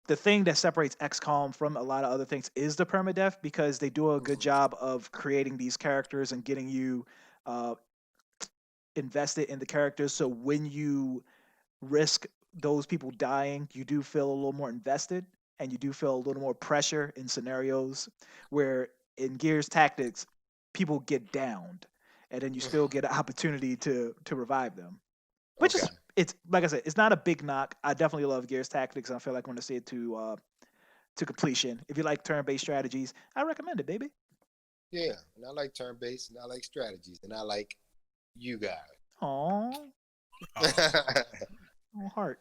the thing that separates XCOM from a lot of other things is the permadeath because they do a good Mhm. job of creating these characters and getting you uh, invested in the characters. So when you risk those people dying, you do feel a little more invested and you do feel a little more pressure in scenarios where in Gears Tactics, people get downed and then you still get an opportunity to revive them. Which Okay. is it's like I said, it's not a big knock. I definitely love Gears Tactics and I feel like I'm gonna see it to completion. If you like turn-based strategies, I recommend it, baby. Yeah. And I like turn based and I like strategies and I like you guys. Aww. Oh. Oh, heart.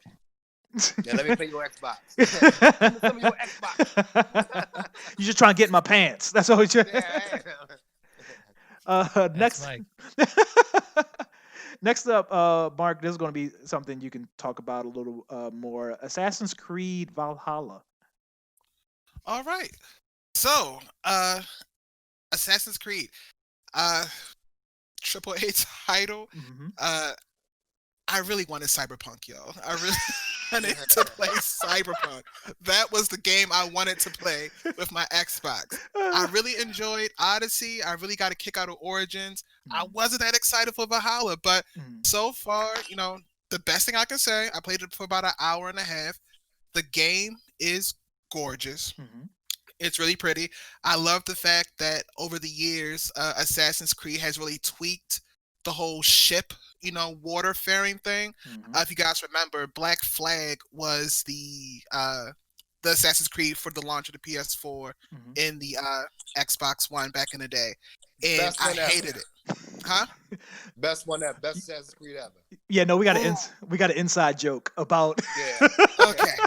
Now let me play your Xbox. Give me some of your Xbox. You just trying to get in my pants. That's all you. Yeah, I am. Next. Mike. Next up, Mark, this is going to be something you can talk about a little more. Assassin's Creed Valhalla. All right. So, Assassin's Creed, Triple A title. Mhm. I really wanted Cyberpunk, yo. I really wanted to play Cyberpunk. That was the game I wanted to play with my Xbox. I really enjoyed Odyssey. I really got a kick out of Origins. I wasn't that excited for Valhalla, but Mhm. so far, the best thing I can say, I played it for about an hour and a half. The game is gorgeous. Mhm. It's really pretty. I love the fact that over the years, Assassin's Creed has really tweaked the whole ship, waterfaring thing. Mhm. If you guys remember, Black Flag was the Assassin's Creed for the launch of the PS4 Mhm. in the Xbox One back in the day, and Best I one ever. hated it. Huh? Best one ever. Best Assassin's Creed ever. Yeah, no, we got Ooh. we got an inside joke about. Yeah. Okay.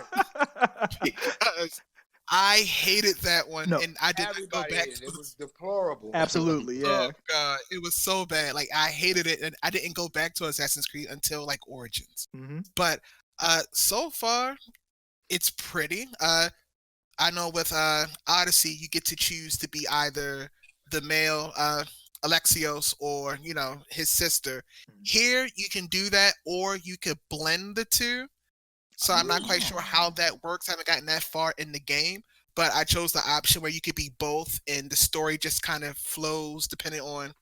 Because I hated that one, No. and I did not go Everybody back hated to it. It the was deplorable. Absolutely, yeah. Oh god, it was so bad. Like I hated it, and I didn't go back to Assassin's Creed until like Origins. Hmm. But so far, it's pretty. I know with Odyssey, you get to choose to be either the male Alexios or his sister. Here, you can do that, or you could blend the two. So I'm not quite sure how that works. I haven't gotten that far in the game, but I chose the option where you could be both, and the story just kind of flows depending on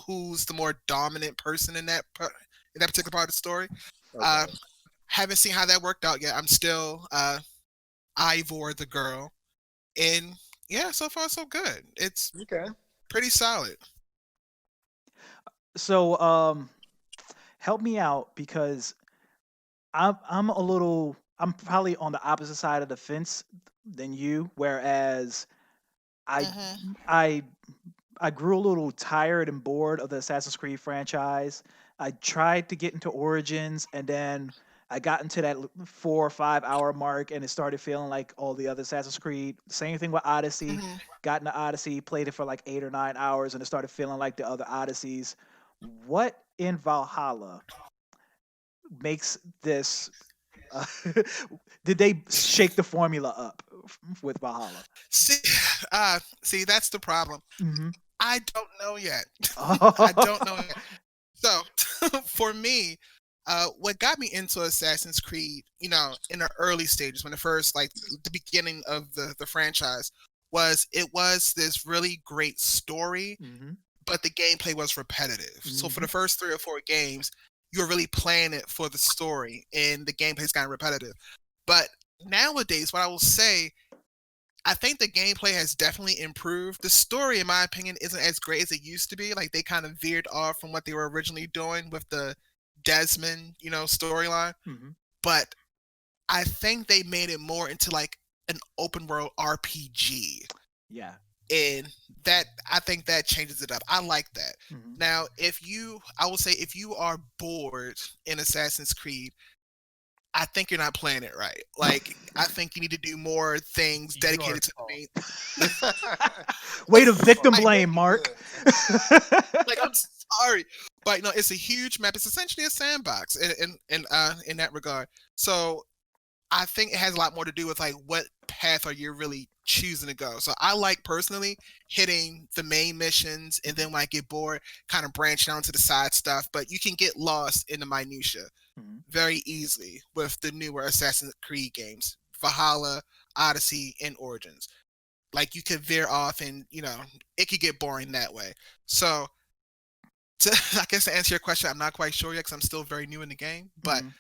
who's the more dominant person in that particular part of the story. Okay. Haven't seen how that worked out yet. I'm still Ivor the girl, and yeah, so far so good. It's Okay. pretty solid. So, help me out because I'm probably on the opposite side of the fence than you. Whereas I Hmm. I I grew a little tired and bored of the Assassin's Creed franchise. I tried to get into Origins, and then I got into that 4 or 5 hour mark, and it started feeling like all the other Assassin's Creed. Same thing with Odyssey. Hmm. Got into Odyssey, played it for like 8 or 9 hours, and it started feeling like the other Odysseys. What in Valhalla makes this? Uh, did they shake the formula up with Valhalla? See, see, that's the problem. Hmm. I don't know yet. I Oh. don't know yet. So, for me, what got me into Assassin's Creed, in the early stages, when the first, like, the beginning of the franchise, was it was this really great story, Hmm. but the gameplay was repetitive. So for Hmm. the first 3 or 4 games, you're really playing it for the story, and the gameplay's kind of repetitive. But nowadays, what I will say, I think the gameplay has definitely improved. The story, in my opinion, isn't as great as it used to be. Like, they kind of veered off from what they were originally doing with the Desmond, storyline. Hmm. But I think they made it more into like an open world RPG. Yeah. And that, I think that changes it up. I like that. Hmm. Now, I will say, if you are bored in Assassin's Creed, I think you're not playing it right. Like, I think you need to do more things You are dedicated to the false. main. Way to victim I blame, Mark. like, I'm sorry, but no, it's a huge map. It's essentially a sandbox in that regard. So I think it has a lot more to do with like what path are you really choosing to go. So I like personally hitting the main missions, and then when I get bored, kind of branching out into the side stuff. But you can get lost in the minutia Mhm. very easily with the newer Assassin's Creed games, Valhalla, Odyssey, and Origins. Like, you could veer off, and it could get boring that way. So, I guess to answer your question, I'm not quite sure yet because I'm still very new in the game, but Mhm.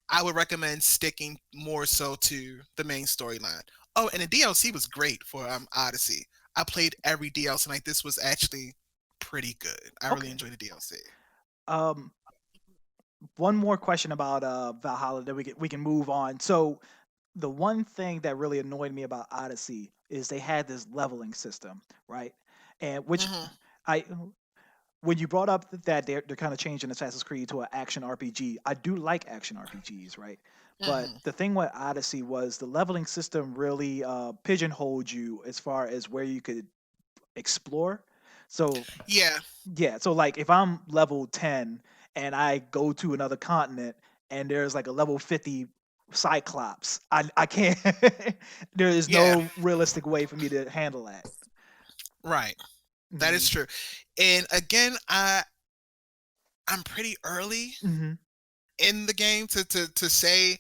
I would recommend sticking more so to the main storyline. Oh, and the DLC was great for Odyssey. I played every DLC, like, this was actually pretty good. I really Okay. enjoyed the DLC. Um, one more question about Valhalla, then we can move on. So the one thing that really annoyed me about Odyssey is they had this leveling system, right? And which Hmm. I when you brought up that they're kind of changing Assassin's Creed to an action RPG, I do like action RPGs, right? But Hmm. the thing with Odyssey was the leveling system really pigeonholed you as far as where you could explore. So Yeah, yeah, so like if I'm level 10 and I go to another continent and there's like a level 50 Cyclops, I can't there is yeah, no realistic way for me to handle that. right. That is Hmm. true. And again, I'm pretty early Hmm. in the game to say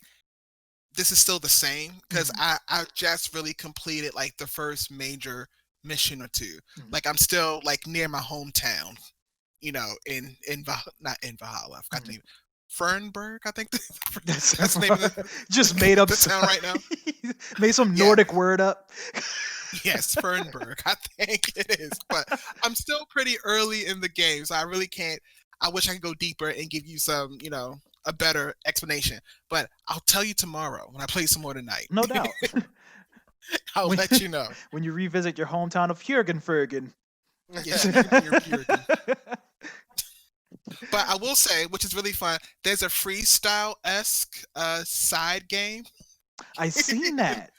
this is still the same, because Hmm. I just really completed like the first major mission or two. Hmm. Like, I'm still like near my hometown, not in Valhalla. I forgot the Hmm. name. Fernberg, I think That's that's the name of just made up the town right now. made some Yeah, Nordic word up. yes, Fernberg, I think it is. But I'm still pretty early in the game, so I really can't. I wish I could go deeper and give you some, a better explanation. But I'll tell you tomorrow when I play some more tonight. No doubt. I'll when let you know. when you revisit your hometown of Jürgenfergen. Yes, you can be your Puritan. But I will say, which is really fun, there's a freestyle-esque side game I seen in, that.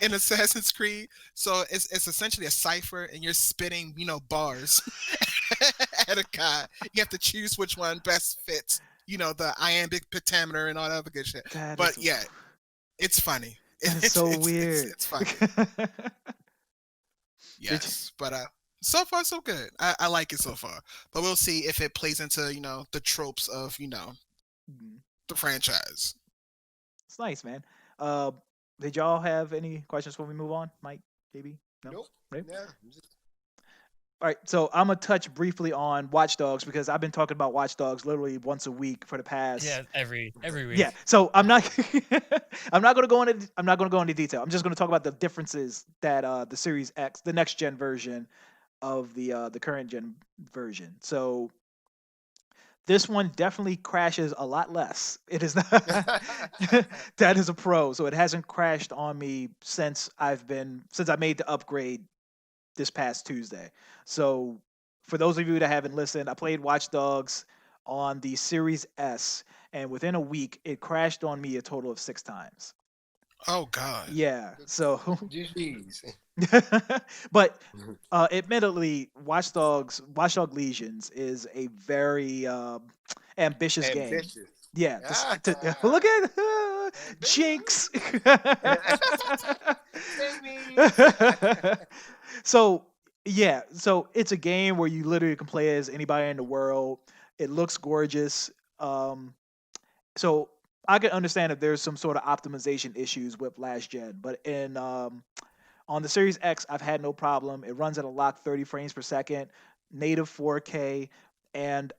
in Assassin's Creed. So it's essentially a cipher, and you're spitting, bars at a guy. You have to choose which one best fits, the iambic pentameter and all that other good shit. That But is yeah, it's funny. that is so weird. It's funny. Did you, Yes, but so far so good. I like it so far, but we'll see if it plays into the tropes of mm, the franchise. it's nice, man. Uh, did y'all have any questions before we move on, Mike? Maybe no. Nope. Right? Yeah. I'm just- All right. So I'm gonna touch briefly on Watch Dogs because I've been talking about Watch Dogs literally once a week for the past. Yeah, every Yeah. week. So I'm not. I'm not gonna go into detail. I'm just gonna talk about the differences that the Series X, the next gen version of the current gen version. So this one definitely crashes a lot less. It is not that is a pro. So it hasn't crashed on me since I made the upgrade this past Tuesday. So for those of you that haven't listened, I played Watch Dogs on the Series S, and within a week, it crashed on me a total of 6 times. Oh God. Yeah, so GG's. but admittedly, Watch Dog Legions is a very ambitious game. Ambitious. Yeah, Ah, look at Jinx. Jamie. So yeah, so it's a game where you literally can play as anybody in the world. It looks gorgeous. So I can understand if there's some sort of optimization issues with last gen, but in on the Series X, I've had no problem. It runs at a locked 30 frames per second, native 4K, and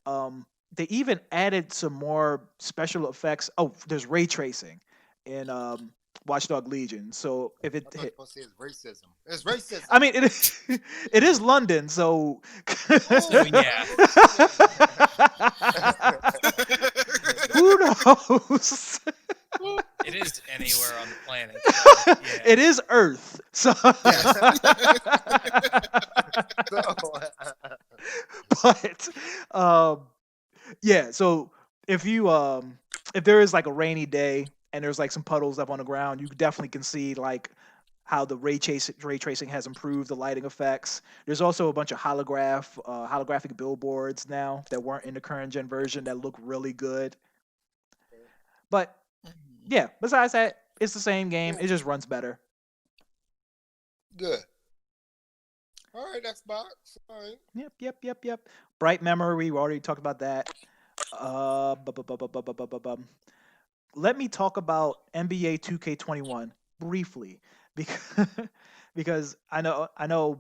they even added some more special effects. Oh, there's ray tracing in Watchdog Legion. So if I it thought you hit, were supposed to say it's racism. It's racism. I mean, it is, it is London, so. So, yeah. Who knows? It is anywhere on the planet. So, yeah. It is Earth. So, but yeah, so if there is like a rainy day and there's like some puddles up on the ground, you definitely can see like how the ray tracing has improved the lighting effects. There's also a bunch of holographic billboards now that weren't in the current gen version that look really good. But yeah, besides that, it's the same game. It just runs better. Good. All right, Xbox. All right. Yep. Bright Memory, we already talked about that. Let me talk about NBA 2K21 briefly because because I know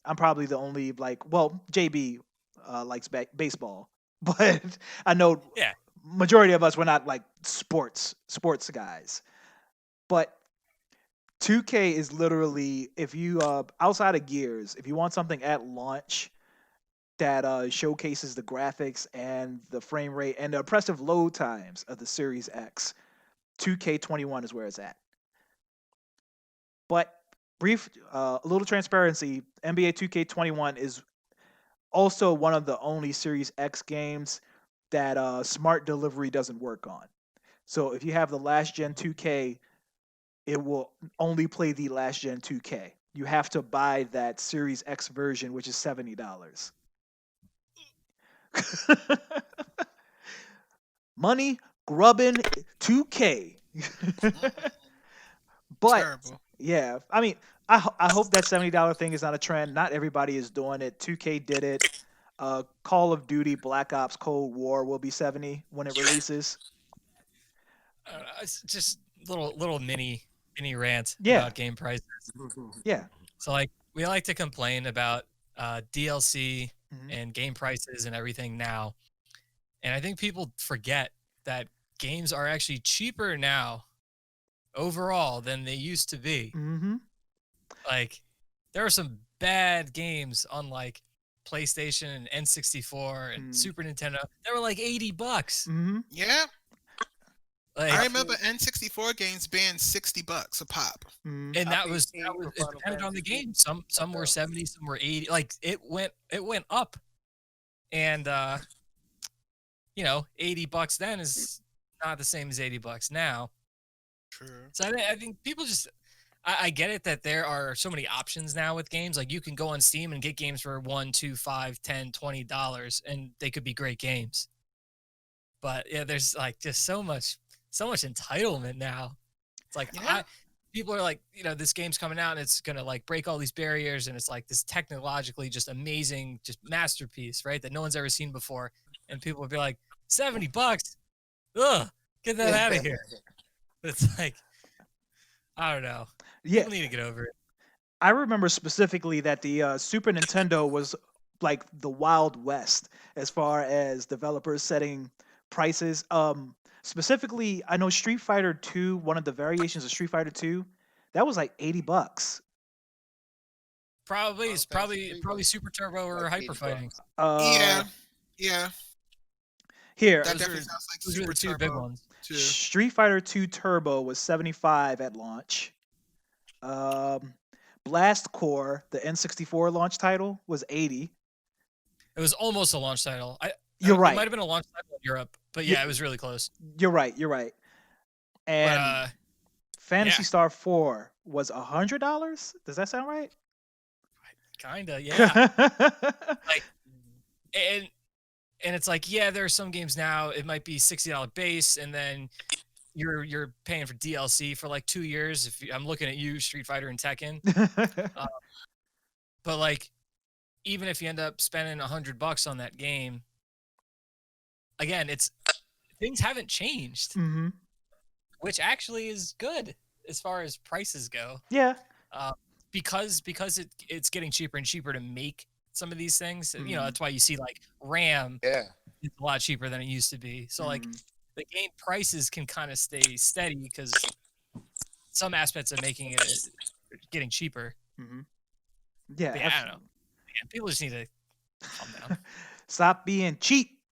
I'm probably the only JB likes baseball, but I know Yeah. majority of us were not like sports guys. But 2K is literally, if you outside of Gears, if you want something at launch that showcases the graphics and the frame rate and the impressive load times of the Series X, 2K21 is where it's at. But a little transparency, NBA 2K21 is also one of the only Series X games that smart delivery doesn't work on. So if you have the last gen 2K, it will only play the last gen 2K. You have to buy that Series X version, which is $70. Money grubbing 2K. But Terrible. yeah, I mean, I hope that $70 thing is not a trend. Not everybody is doing it. 2K did it. Call of Duty Black Ops Cold War will be 70 when it releases. It's just little mini rant Yeah. about game prices. Yeah. So like we like to complain about DLC Mhm. and game prices and everything now, and I think people forget that games are actually cheaper now overall than they used to be. Mm-hmm. Like there are some bad games on like PlayStation and N64 and Super Nintendo that were like $80. Mm-hmm. Yeah. Like, I remember N64 games being $60 a pop. Mm-hmm. and I that paid was 80 for it Final depended on the Fantasy game. Some were 70, some were 80. Like it went up, and $80 then is not the same as $80 now. True. So I think people just I get it that there are so many options now with games. Like you can go on Steam and get games for $1, $2, $5, $10, $20, and they could be great games. But yeah, there's like just so much entitlement now. It's like Yeah. people are like, this game's coming out and it's gonna like break all these barriers, and it's like this technologically just amazing, just masterpiece, right? That no one's ever seen before. And people would be like, $70? Ugh, get that out of here. It's like, I don't know. Yeah. People need to get over it. I remember specifically that the Super Nintendo was like the Wild West as far as developers setting prices. Specifically, I know Street Fighter 2, one of the variations of Street Fighter 2, that was like $80. Probably Final it's Fantasy probably was Super Turbo or like Hyper 80 Fighting. Yeah. Yeah. Here, That Those definitely are- sounds like Those are Super the two big Turbo ones. too. Street Fighter 2 Turbo was 75 at launch. Um, Blast Core, the N64 launch title, was 80. It was almost a launch title. You're It right. might have been a launch title in Europe, but Ye- yeah, it was really close. You're right. You're right. But And Fantasy yeah. Star 4 was $100. Does that sound right? Kinda, yeah. Like, and it's like, yeah, there are some games now. It might be $60 base, and then you're paying for DLC for like 2 years. I'm looking at you, Street Fighter and Tekken. But like, even if you end up spending $100 on that game, again, things haven't changed, hmm which actually is good as far as prices go. Yeah. Because it's getting cheaper and cheaper to make some of these things. You know, Mhm. that's why you see like RAM Yeah. is a lot cheaper than it used to be. So like Mhm. the game prices can kind of stay steady because some aspects of making it getting cheaper. Mhm. Yeah. But yeah, I don't know. Man, people just need to calm down. Stop being cheap.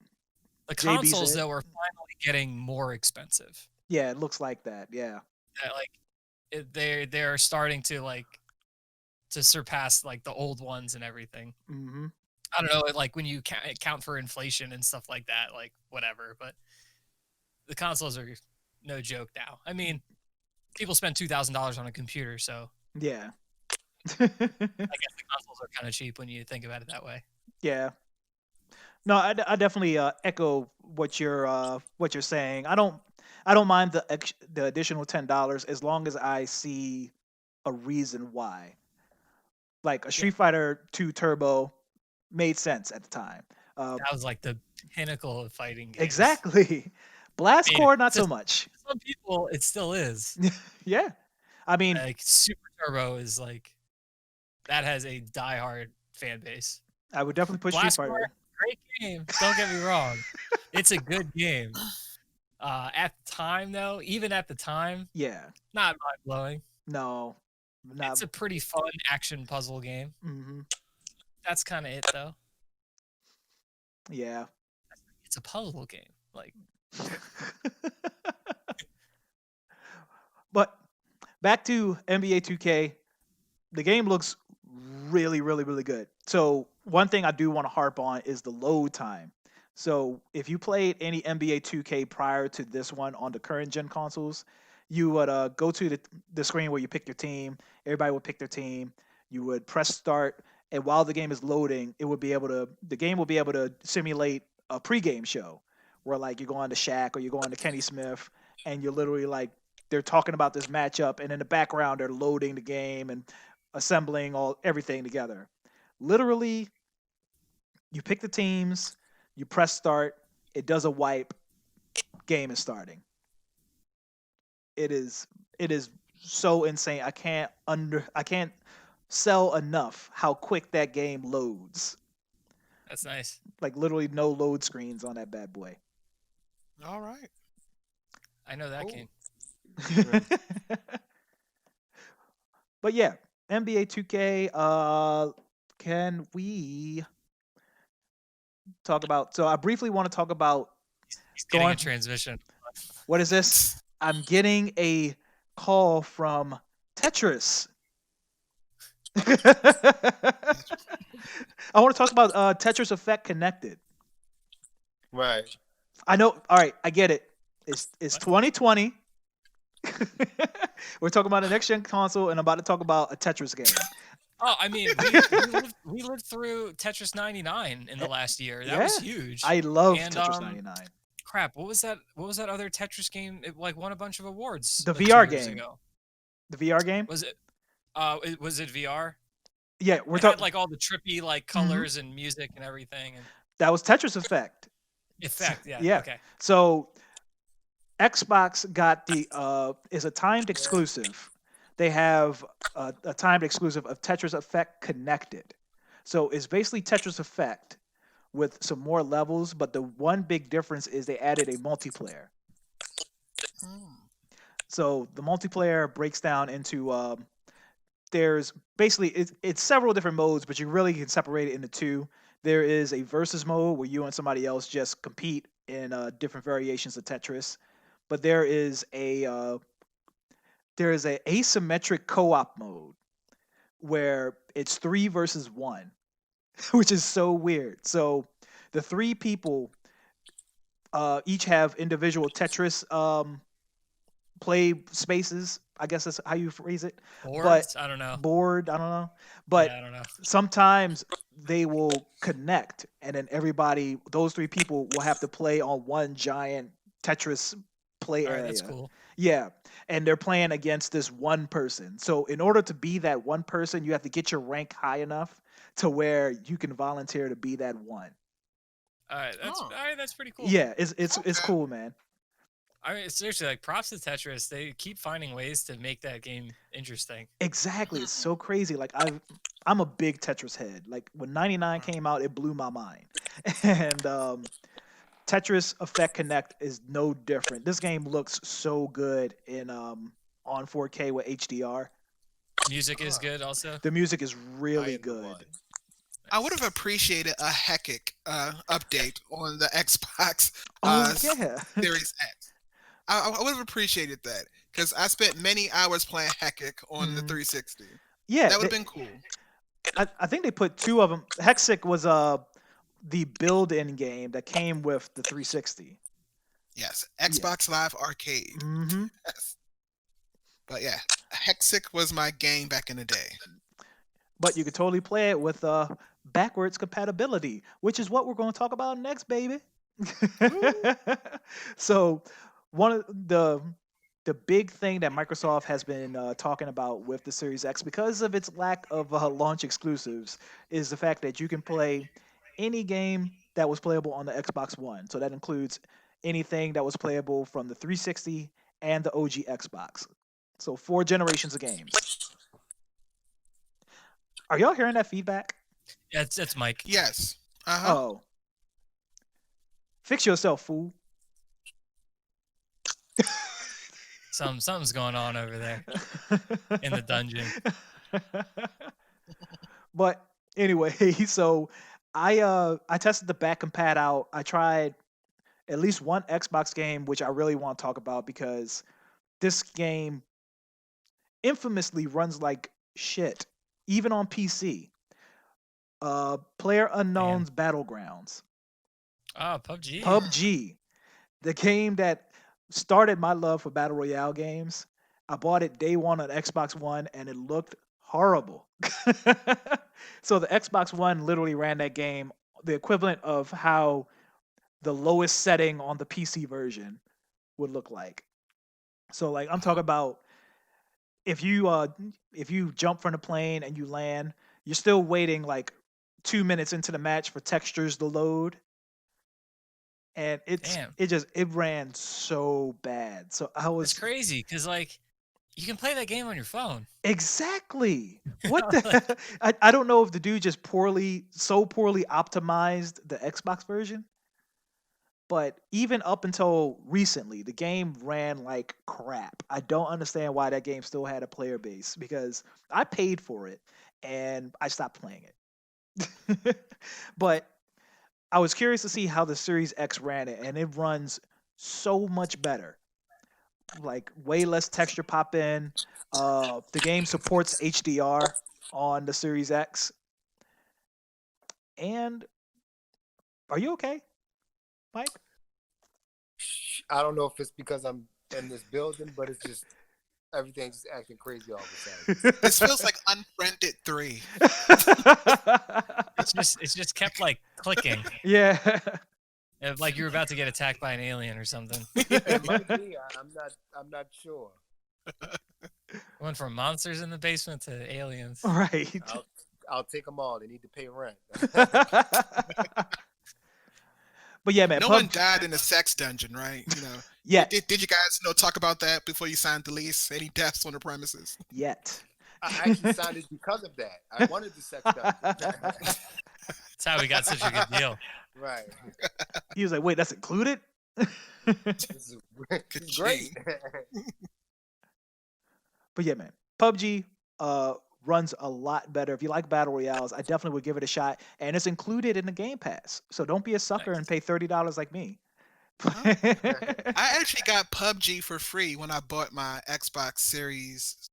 The JB consoles said. though are finally getting more expensive. Yeah, it looks like that. Yeah. That, like they're starting to to surpass like the old ones and everything. hmm I don't know, like when you count for inflation and stuff like that, like whatever. But the consoles are no joke now. I mean, people spend $2,000 on a computer, so Yeah. I guess the consoles are kind of cheap when you think about it that way. Yeah. No, I definitely echo what you're saying. I don't mind the additional $10 as long as I see a reason why. Like a Street Fighter 2 Turbo made sense at the time. That was like the pinnacle of fighting games. Exactly. Blast I mean, Core, not to so much. some people, it still is. Yeah. I mean, Like Super Turbo is like that has a diehard fan base. I would definitely put Street Blast Fighter. Core, great game. Don't get me wrong. It's a good game. At the time, though, even at the time, Yeah. not mind blowing. No. Not. It's a pretty fun action puzzle game. hmm That's kind of it, though. Yeah. It's a puzzle game. Like, But back to NBA 2K, the game looks really, really, really good. So one thing I do want to harp on is the load time. So if you played any NBA 2K prior to this one on the current gen consoles, you would go to the screen where you pick your team. Everybody would pick their team. You would press start, and while the game is loading, the game will be able to simulate a pregame show where like you go on to Shaq or you go on to Kenny Smith, and you're literally like they're talking about this matchup, and in the background they're loading the game and assembling everything together. Literally, you pick the teams, you press start, it does a wipe, game is starting. It is so insane. I can't sell enough how quick that game loads. that's nice. Like literally no load screens on that bad boy. All right. I know that Cool. game. But yeah, NBA 2K. Can we talk about? So I briefly want to talk about He's getting on. a transmission. What is this? I'm getting a call from Tetris. I want to talk about Tetris Effect Connected. Right. I know. All right, I get it. It's What? 2020. We're talking about a next gen console, and I'm about to talk about a Tetris game. Oh, I mean, we lived through Tetris 99 in the last year. That was Yeah. huge. I love And, Tetris 99. Crap, what was that? What was that other Tetris game? It like won a bunch of awards. The like, 2 VR years game. ago. The VR game. Was it? Was it VR? Yeah, we're It had talking. like all the trippy like colors and music and everything and That was Tetris Effect. effect. Yeah. Yeah. Okay. So Xbox got is a timed exclusive. They have a timed exclusive of Tetris Effect Connected. So it's basically Tetris Effect with some more levels, but the one big difference is they added a multiplayer. Hmm. So the multiplayer breaks down into there's basically it's several different modes, but you really can separate it into two. There is a versus mode where you and somebody else just compete in different variations of Tetris, but there is a asymmetric co-op mode where it's 3 versus 1, which is so weird. So the 3 people each have individual Tetris play spaces. I guess that's how you phrase it. But Boards? I don't know. board, I don't know. But Yeah, I don't know. sometimes they will connect, and then those 3 people will have to play on one giant Tetris play All right, area. that's cool. Yeah, and they're playing against this one person. So in order to be that one person, you have to get your rank high enough to where you can volunteer to be that one. All right, that's pretty cool. Yeah, it's Okay. cool, man. I mean, seriously, like props to Tetris. They keep finding ways to make that game interesting. Exactly. It's so crazy. Like I'm a big Tetris head. Like when 99 came out, it blew my mind. And Tetris Effect Connect is no different. This game looks so good in on 4K with HDR. Music is good also. The music is I really am the good. one. I would have appreciated a Heckick update on the Xbox Oh yeah. Series X. I would have appreciated that because I spent many hours playing Heckick on the Mhm. 360. Yeah, That would have been cool. I think they put 2 of them. Hexic was the build-in game that came with the 360. Yes, Xbox Live Arcade. Mm-hmm. Yes. But yeah, Hexic was my game back in the day. But you could totally play it with backwards compatibility, which is what we're going to talk about next, baby. So one of the big thing that Microsoft has been talking about with the Series X, because of its lack of launch exclusives, is the fact that you can play any game that was playable on the Xbox One. So that includes anything that was playable from the 360 and the OG Xbox. So 4 generations of games. Are y'all hearing that feedback? Yeah, it's Mike. Yes. Uh-huh. Oh. Fix yourself, fool. Something's going on over there in the dungeon. But anyway, so I tested the back compat out. I tried at least one Xbox game, which I really want to talk about because this game infamously runs like shit, even on PC. Player Unknown's Battlegrounds. Oh, PUBG. PUBG, the game that started my love for battle royale games. I bought it day one on Xbox One, and it looked horrible. So the Xbox One literally ran that game the equivalent of how the lowest setting on the PC version would look like. So like I'm talking about if you jump from the plane and you land, you're still waiting like 2 minutes into the match for textures to load. And Damn. it ran so bad. So I was It's crazy because like you can play that game on your phone. exactly what the I don't know if the dude just poorly optimized the Xbox version, but even up until recently, the game ran like crap. I don't understand why that game still had a player base because I paid for it and I stopped playing it. But I was curious to see how the Series X ran it, and it runs so much better. Like way less texture pop in. The game supports HDR on the Series X. And are you okay, Mike? I don't know if it's because I'm in this building, but it's just everything's just acting crazy all of a sudden. This feels like Unfriended 3. It's just kept like clicking, Yeah. like you were about to get attacked by an alien or something. It might be. I'm not sure. Went from monsters in the basement to aliens. Right. I'll take them all. They need to pay rent. But yeah, man. No one died in the sex dungeon, right? You know. Yet. Did you guys talk about that before you signed the lease? Any deaths on the premises? Yet. I actually signed it because of that. I wanted the sex dungeon. That's how we got such a good deal. Right. He was like, wait, that's included? This is great. But yeah, man. PUBG runs a lot better. If you like battle royales, I definitely would give it a shot. And it's included in the Game Pass. So don't be a sucker and pay $30 like me. I actually got PUBG for free when I bought my Xbox Series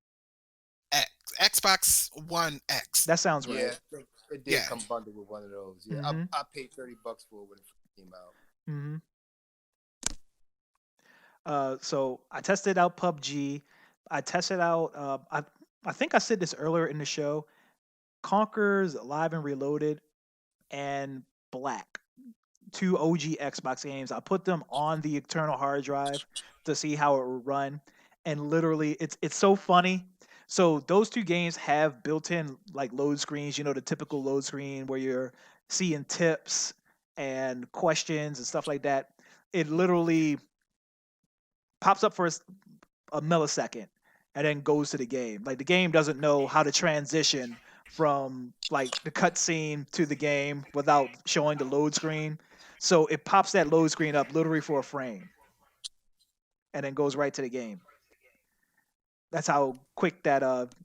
X, Xbox One X. That sounds Yeah, right. it did Yeah. come bundled with one of those. Yeah, Mhm. I paid $30 for it when it came out. hmm So I tested out PUBG. I tested out. I think I said this earlier in the show. Conker's Live and Reloaded and Black, two OG Xbox games. I put them on the external hard drive to see how it would run, and literally, it's so funny. So those two games have built-in like load screens. You know, the typical load screen where you're seeing tips and questions and stuff like that. It literally pops up for a millisecond and then goes to the game. Like the game doesn't know how to transition from like the cutscene to the game without showing the load screen. So it pops that load screen up literally for a frame and then goes right to the game. That's how quick that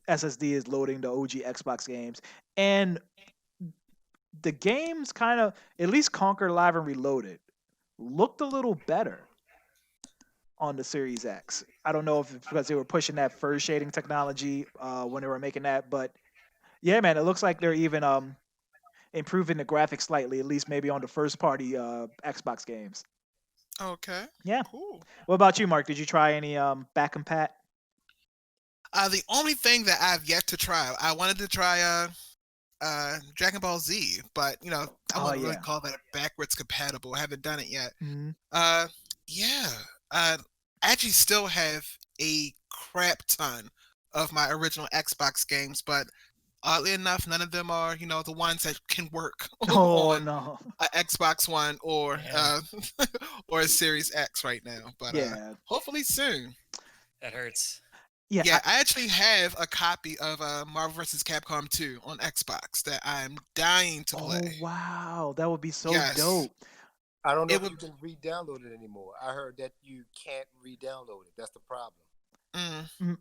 SSD is loading the OG Xbox games. And the games kind of, at least Conquer Live and Reloaded, looked a little better on the Series X. I don't know if it's because they were pushing that first shading technology when they were making that, but yeah, man, it looks like they're even improving the graphics slightly, at least maybe on the first party Xbox games. Okay. Yeah. Cool. What about you, Mark? Did you try any back and pat? The only thing that I've yet to try, I wanted to try Dragon Ball Z, but I Oh, wouldn't really yeah. call that backwards compatible. I haven't done it yet. Mhm. Yeah. I actually still have a crap ton of my original Xbox games, but oddly enough, none of them are, the ones that can work Oh on no. a Xbox One or Yeah. or a Series X right now. But Yeah. hopefully soon. That hurts. Yeah. Yeah, I actually have a copy of Marvel vs. Capcom 2 on Xbox that I'm dying to Oh play. wow, that would be so Yes. dope. I don't know It if would. you can re-download it anymore. I heard that you can't re-download it. That's the problem.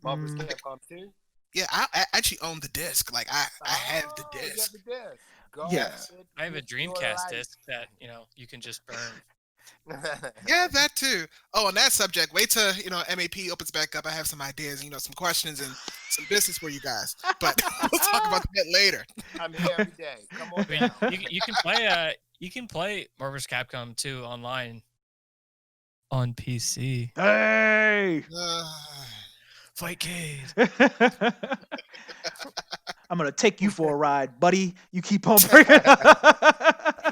Marvel's Mm-mm. Capcom 2? Yeah, I actually own the disc. Like I have the Oh, you have disc. the disc. Go Yeah. ahead I have a with your Dreamcast life. disc that you can just burn. Yeah, that too. Oh, on that subject, wait till MAP opens back up. I have some ideas, some questions and some business for you guys. But we'll talk about that later. I'm here every day. Come on I mean, down. you can play Marvel vs. Capcom 2 online on PC. Hey. Fightcade. I'm gonna take you for a ride, buddy. You keep on bringing.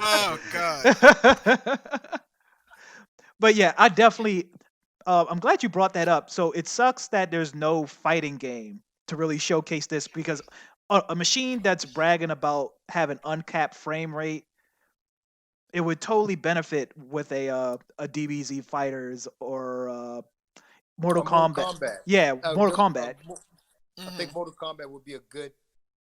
Oh God. But yeah, I definitely. I'm glad you brought that up. So it sucks that there's no fighting game to really showcase this because a machine that's bragging about having uncapped frame rate, it would totally benefit with a DBZ Fighters or Mortal Mortal Kombat. Kombat. Yeah, Mortal Kombat. I Mhm. think Mortal Kombat would be a good,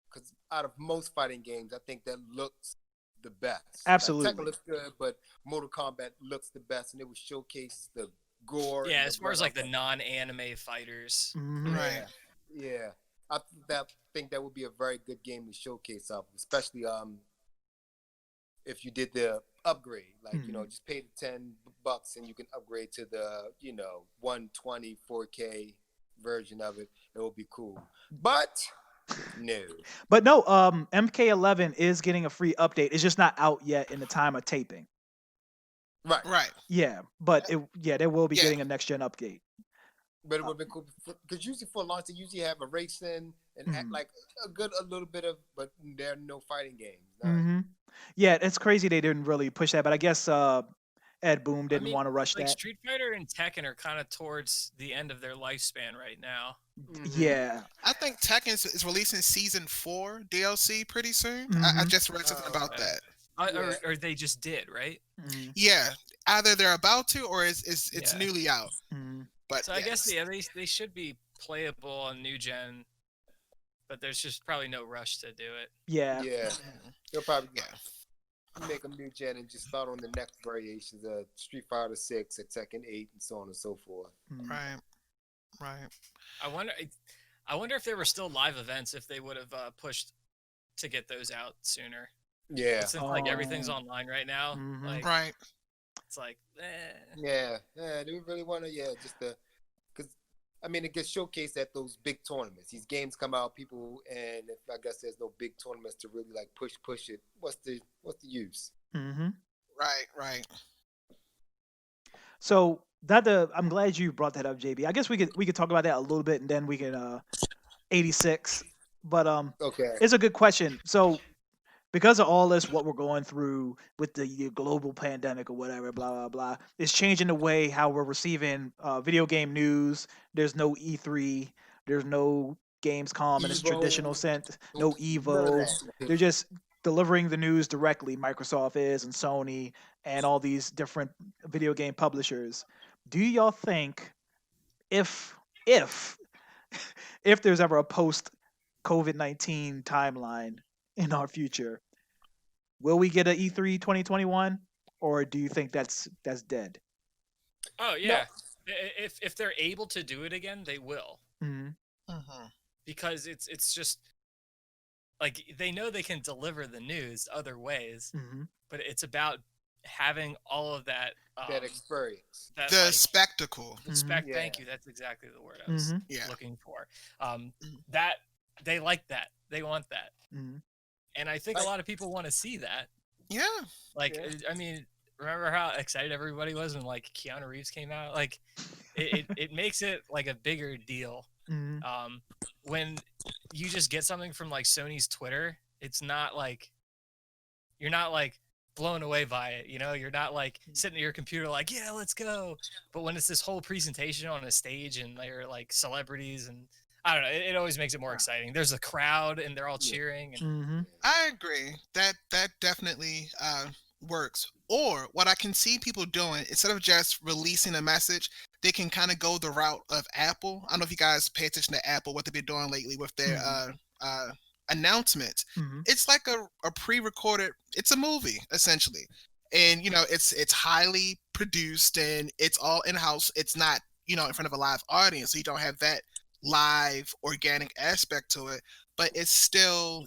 because out of most fighting games, I think that looks the best. Absolutely. Like, Tekken looks good, but Mortal Kombat looks the best, and it would showcase the gore. Yeah, and as far as blood. like the non-anime fighters. Mhm. Right. Yeah, I think that would be a very good game to showcase up, especially if you did the upgrade, like just pay the $10 and you can upgrade to the 120 4K version of it. It will be cool, but no. But no, MK11 is getting a free update. It's just not out yet in the time of taping. Right. Right. Yeah, but they will be Yeah. getting a next gen update. But it would have been cool because usually for launch they usually have a racing and Mhm. like a little bit of, but there are no fighting games. None. hmm Yeah, it's crazy they didn't really push that, but I guess Ed Boom didn't want to rush like that. Street Fighter and Tekken are kind of towards the end of their lifespan right now. Mhm. Yeah. I think Tekken is releasing season 4 DLC pretty soon. I Mhm. just read something about okay. that. Yeah. Or they just did, right? Mhm. Yeah, either they're about to or it's Yeah. newly out. Mhm. But So I guess yes. they should be playable on new gen, but there's just probably no rush to do it. Yeah. Yeah, Mhm. they'll probably Yeah. make them new gen and just start on the next variations of Street Fighter 6 and Tekken 8 and so on and so forth. Mhm. Right. Right. I wonder if there were still live events if they would have pushed to get those out sooner. Yeah. Since like everything's Oh. online right now, Mhm. like Right. it's like Yeah, do we really want to? Yeah, just because I mean, it gets showcased at those big tournaments. These games come out, people, and if I guess there's no big tournaments to really like push it, what's the use? Mm-hmm. Right. So I'm glad you brought that up, JB. I guess we could talk about that a little bit, and then we can 86. But Okay. it's a good question. So because of all this, what we're going through with the global pandemic or whatever, blah blah blah, it's changing the way how we're receiving video game news. There's no E3. There's no Gamescom in its traditional Evo, sense. nope, No none of Evo. that. They're just delivering the news directly. Microsoft is and Sony and all these different video game publishers. Do y'all think if if there's ever a post COVID-19 timeline in our future, will we get an E3 2021, or do you think that's dead? Oh yeah. If they're able to do it again, they will, Mm-hmm. Hmm. because it's just like they know they can deliver the news other ways, Mm-hmm. but it's about having all of that That experience. that The like spectacle. Mhm. thank Yeah. you, that's exactly the word I was Mhm. Yeah. looking for. Mhm. That they like that, they want that, Mm-hmm. and I think a Right. lot of people want to see that. Yeah. Like, Yeah. I mean, remember how excited everybody was when like Keanu Reeves came out? Like, it makes it like a bigger deal. Mm-hmm. When you just get something from like Sony's Twitter, it's not like you're not like blown away by it. You know, you're not like sitting at your computer like, yeah, let's go. But when it's this whole presentation on a stage and they're like celebrities and I don't know, it always makes it more exciting. There's a crowd and they're all Yeah. cheering. And Mm-hmm. I agree. That definitely works. Or what I can see people doing, instead of just releasing a message, they can kind of go the route of Apple. I don't know if you guys pay attention to Apple, what they've been doing lately with their announcements. Mm-hmm. It's like a pre-recorded. It's a movie essentially, and it's highly produced and it's all in-house. It's not in front of a live audience, so you don't have that live organic aspect to it, but it's still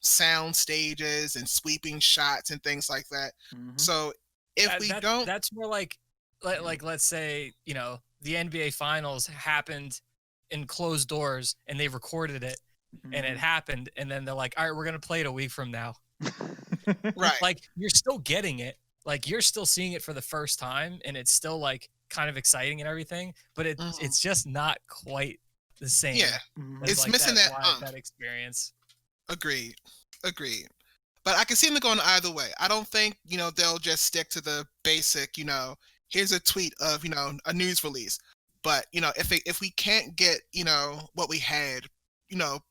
sound stages and sweeping shots and things like that. Mm-hmm. So if we don't that's more like let's say, the NBA finals happened in closed doors and they recorded it and it happened, and then they're like, all right, we're gonna play it a week from now. right Like, you're still getting it, like you're still seeing it for the first time, and it's still like kind of exciting and everything, but Mhm. it's just not quite the same. Yeah, Mm-hmm. as, it's like, missing that live, umph. that experience. Agreed. But I can see them going either way. I don't think, they'll just stick to the basic, here's a tweet of, a news release. But, if we can't get, what we had,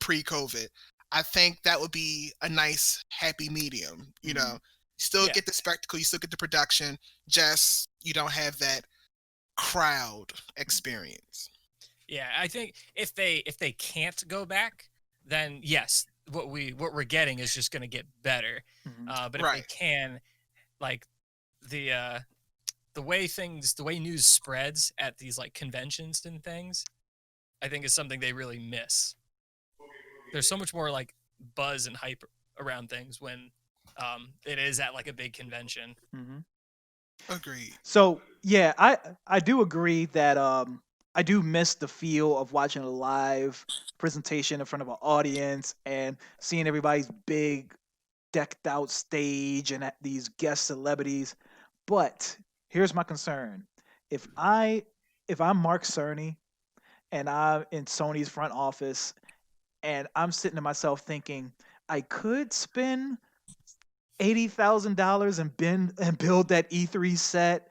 pre-COVID, I think that would be a nice happy medium, you know. You still Yeah. get the spectacle, you still get the production, just you don't have that crowd experience. Yeah, I think if they can't go back, then yes, what we're getting is just going to get better. Mm-hmm. But if they Right. can, like the way news spreads at these like conventions and things, I think is something they really miss. There's so much more like buzz and hype around things when it is at like a big convention. Mm-hmm. Agreed. So yeah, I do agree that I do miss the feel of watching a live presentation in front of an audience and seeing everybody's big decked out stage and these guest celebrities. But here's my concern: if I'm Mark Cerny and I'm in Sony's front office and I'm sitting to myself thinking I could spend $80,000 and build that E3 set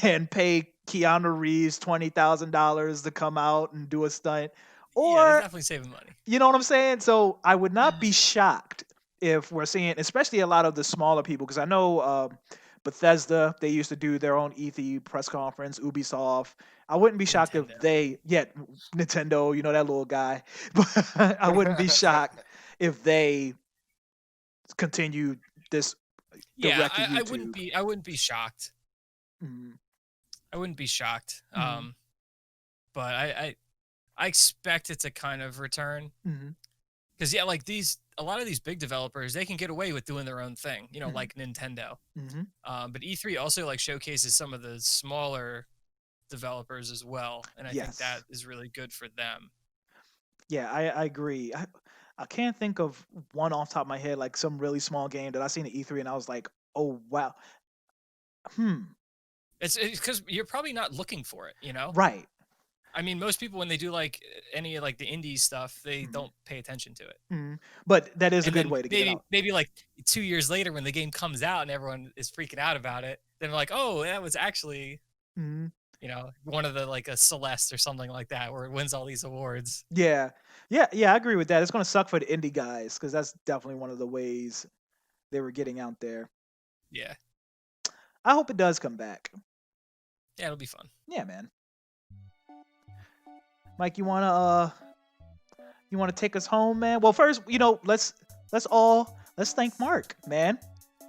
and pay Keanu Reeves $20,000 to come out and do a stunt, Yeah, they're or definitely saving money. you know what I'm saying? So I would not be shocked if we're seeing, especially a lot of the smaller people, because I know Bethesda, they used to do their own E3 press conference, Ubisoft. I wouldn't be shocked if Nintendo, you know, that little guy, but I wouldn't be shocked if they continue this Yeah, direct to I YouTube. wouldn't be shocked. Mhm. I wouldn't be shocked. Mhm. But I expect it to kind of return. Mhm. Because yeah, like a lot of these big developers, they can get away with doing their own thing, Mhm. like Nintendo. Mhm. But E3 also like showcases some of the smaller developers as well, and I Yes. think that is really good for them. Yeah, I agree. I can't think of one off the top of my head, like some really small game that I seen at E3 and I was like, oh wow. It's because you're probably not looking for it, you know. Right. I mean, most people when they do like any like the indie stuff, they Mhm. don't pay attention to it. But that is a And good then way to get it out. maybe like 2 years later, when the game comes out and everyone is freaking out about it, then they're like, oh, that was actually Mhm. one of the like a Celeste or something like that, where it wins all these awards. Yeah. Yeah, I agree with that. It's gonna suck for the indie guys because that's definitely one of the ways they were getting out there. Yeah, I hope it does come back. yeah, it'll be fun. Yeah, man. Mike, you wanna take us home, man? Well, first, let's thank Mark, man.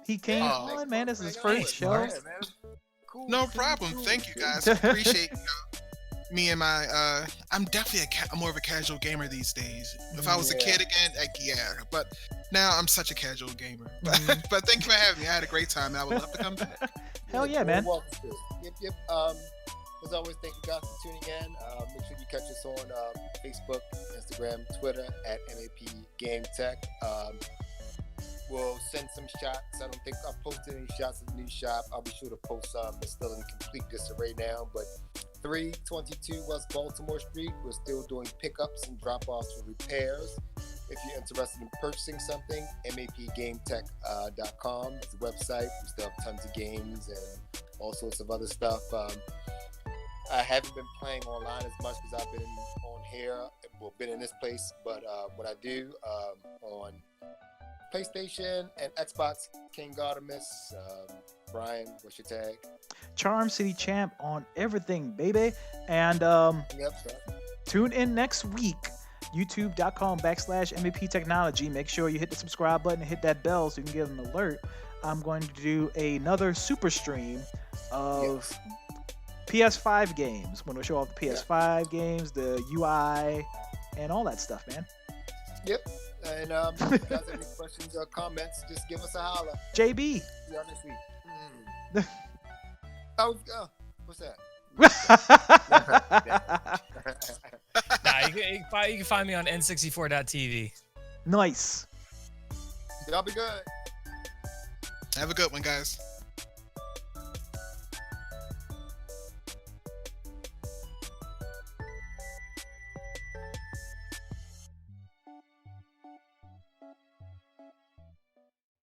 He came Oh. on, man. This is his Hang on first with show. me. Yeah, man. Cool. No cool, problem. cool. Thank you guys. Appreciate me and my. I'm definitely I'm more of a casual gamer these days. If I was a Yeah. kid again, yeah. But now I'm such a casual gamer. Mhm. But thank you for having me. I had a great time, and I would love to come back. Hell yeah, you're man. welcome to. Yep. As always, thank you guys for tuning in. Make sure you catch us on Facebook, Instagram, Twitter at MAP Game Tech. We'll send some shots. I don't think I've posted any shots of the new shop. I'll be sure to post some. It's still in complete disarray now, but 322 West Baltimore Street. We're still doing pickups and drop-offs for repairs. If you're interested in purchasing something, mapgametech.com is the website. We still have tons of games and all sorts of other stuff. I haven't been playing online as much because I've been on here, been in this place. But what I do on PlayStation and Xbox, King Gardamus. Brian, what's your tag? Charm City Champ on everything, baby. And Yep. tune in next week. YouTube.com/MAP Technology. Make sure you hit the subscribe button and hit that bell so you can get an alert. I'm going to do another super stream of PS5 games. I'm going to show off the PS5 games, the UI, and all that stuff, man. Yep. And if you guys have any questions or comments, just give us a holler. JB. See y'all next week. What's that? Nah, you can find me on n64.tv. Nice. Y'all be good. Have a good one, guys.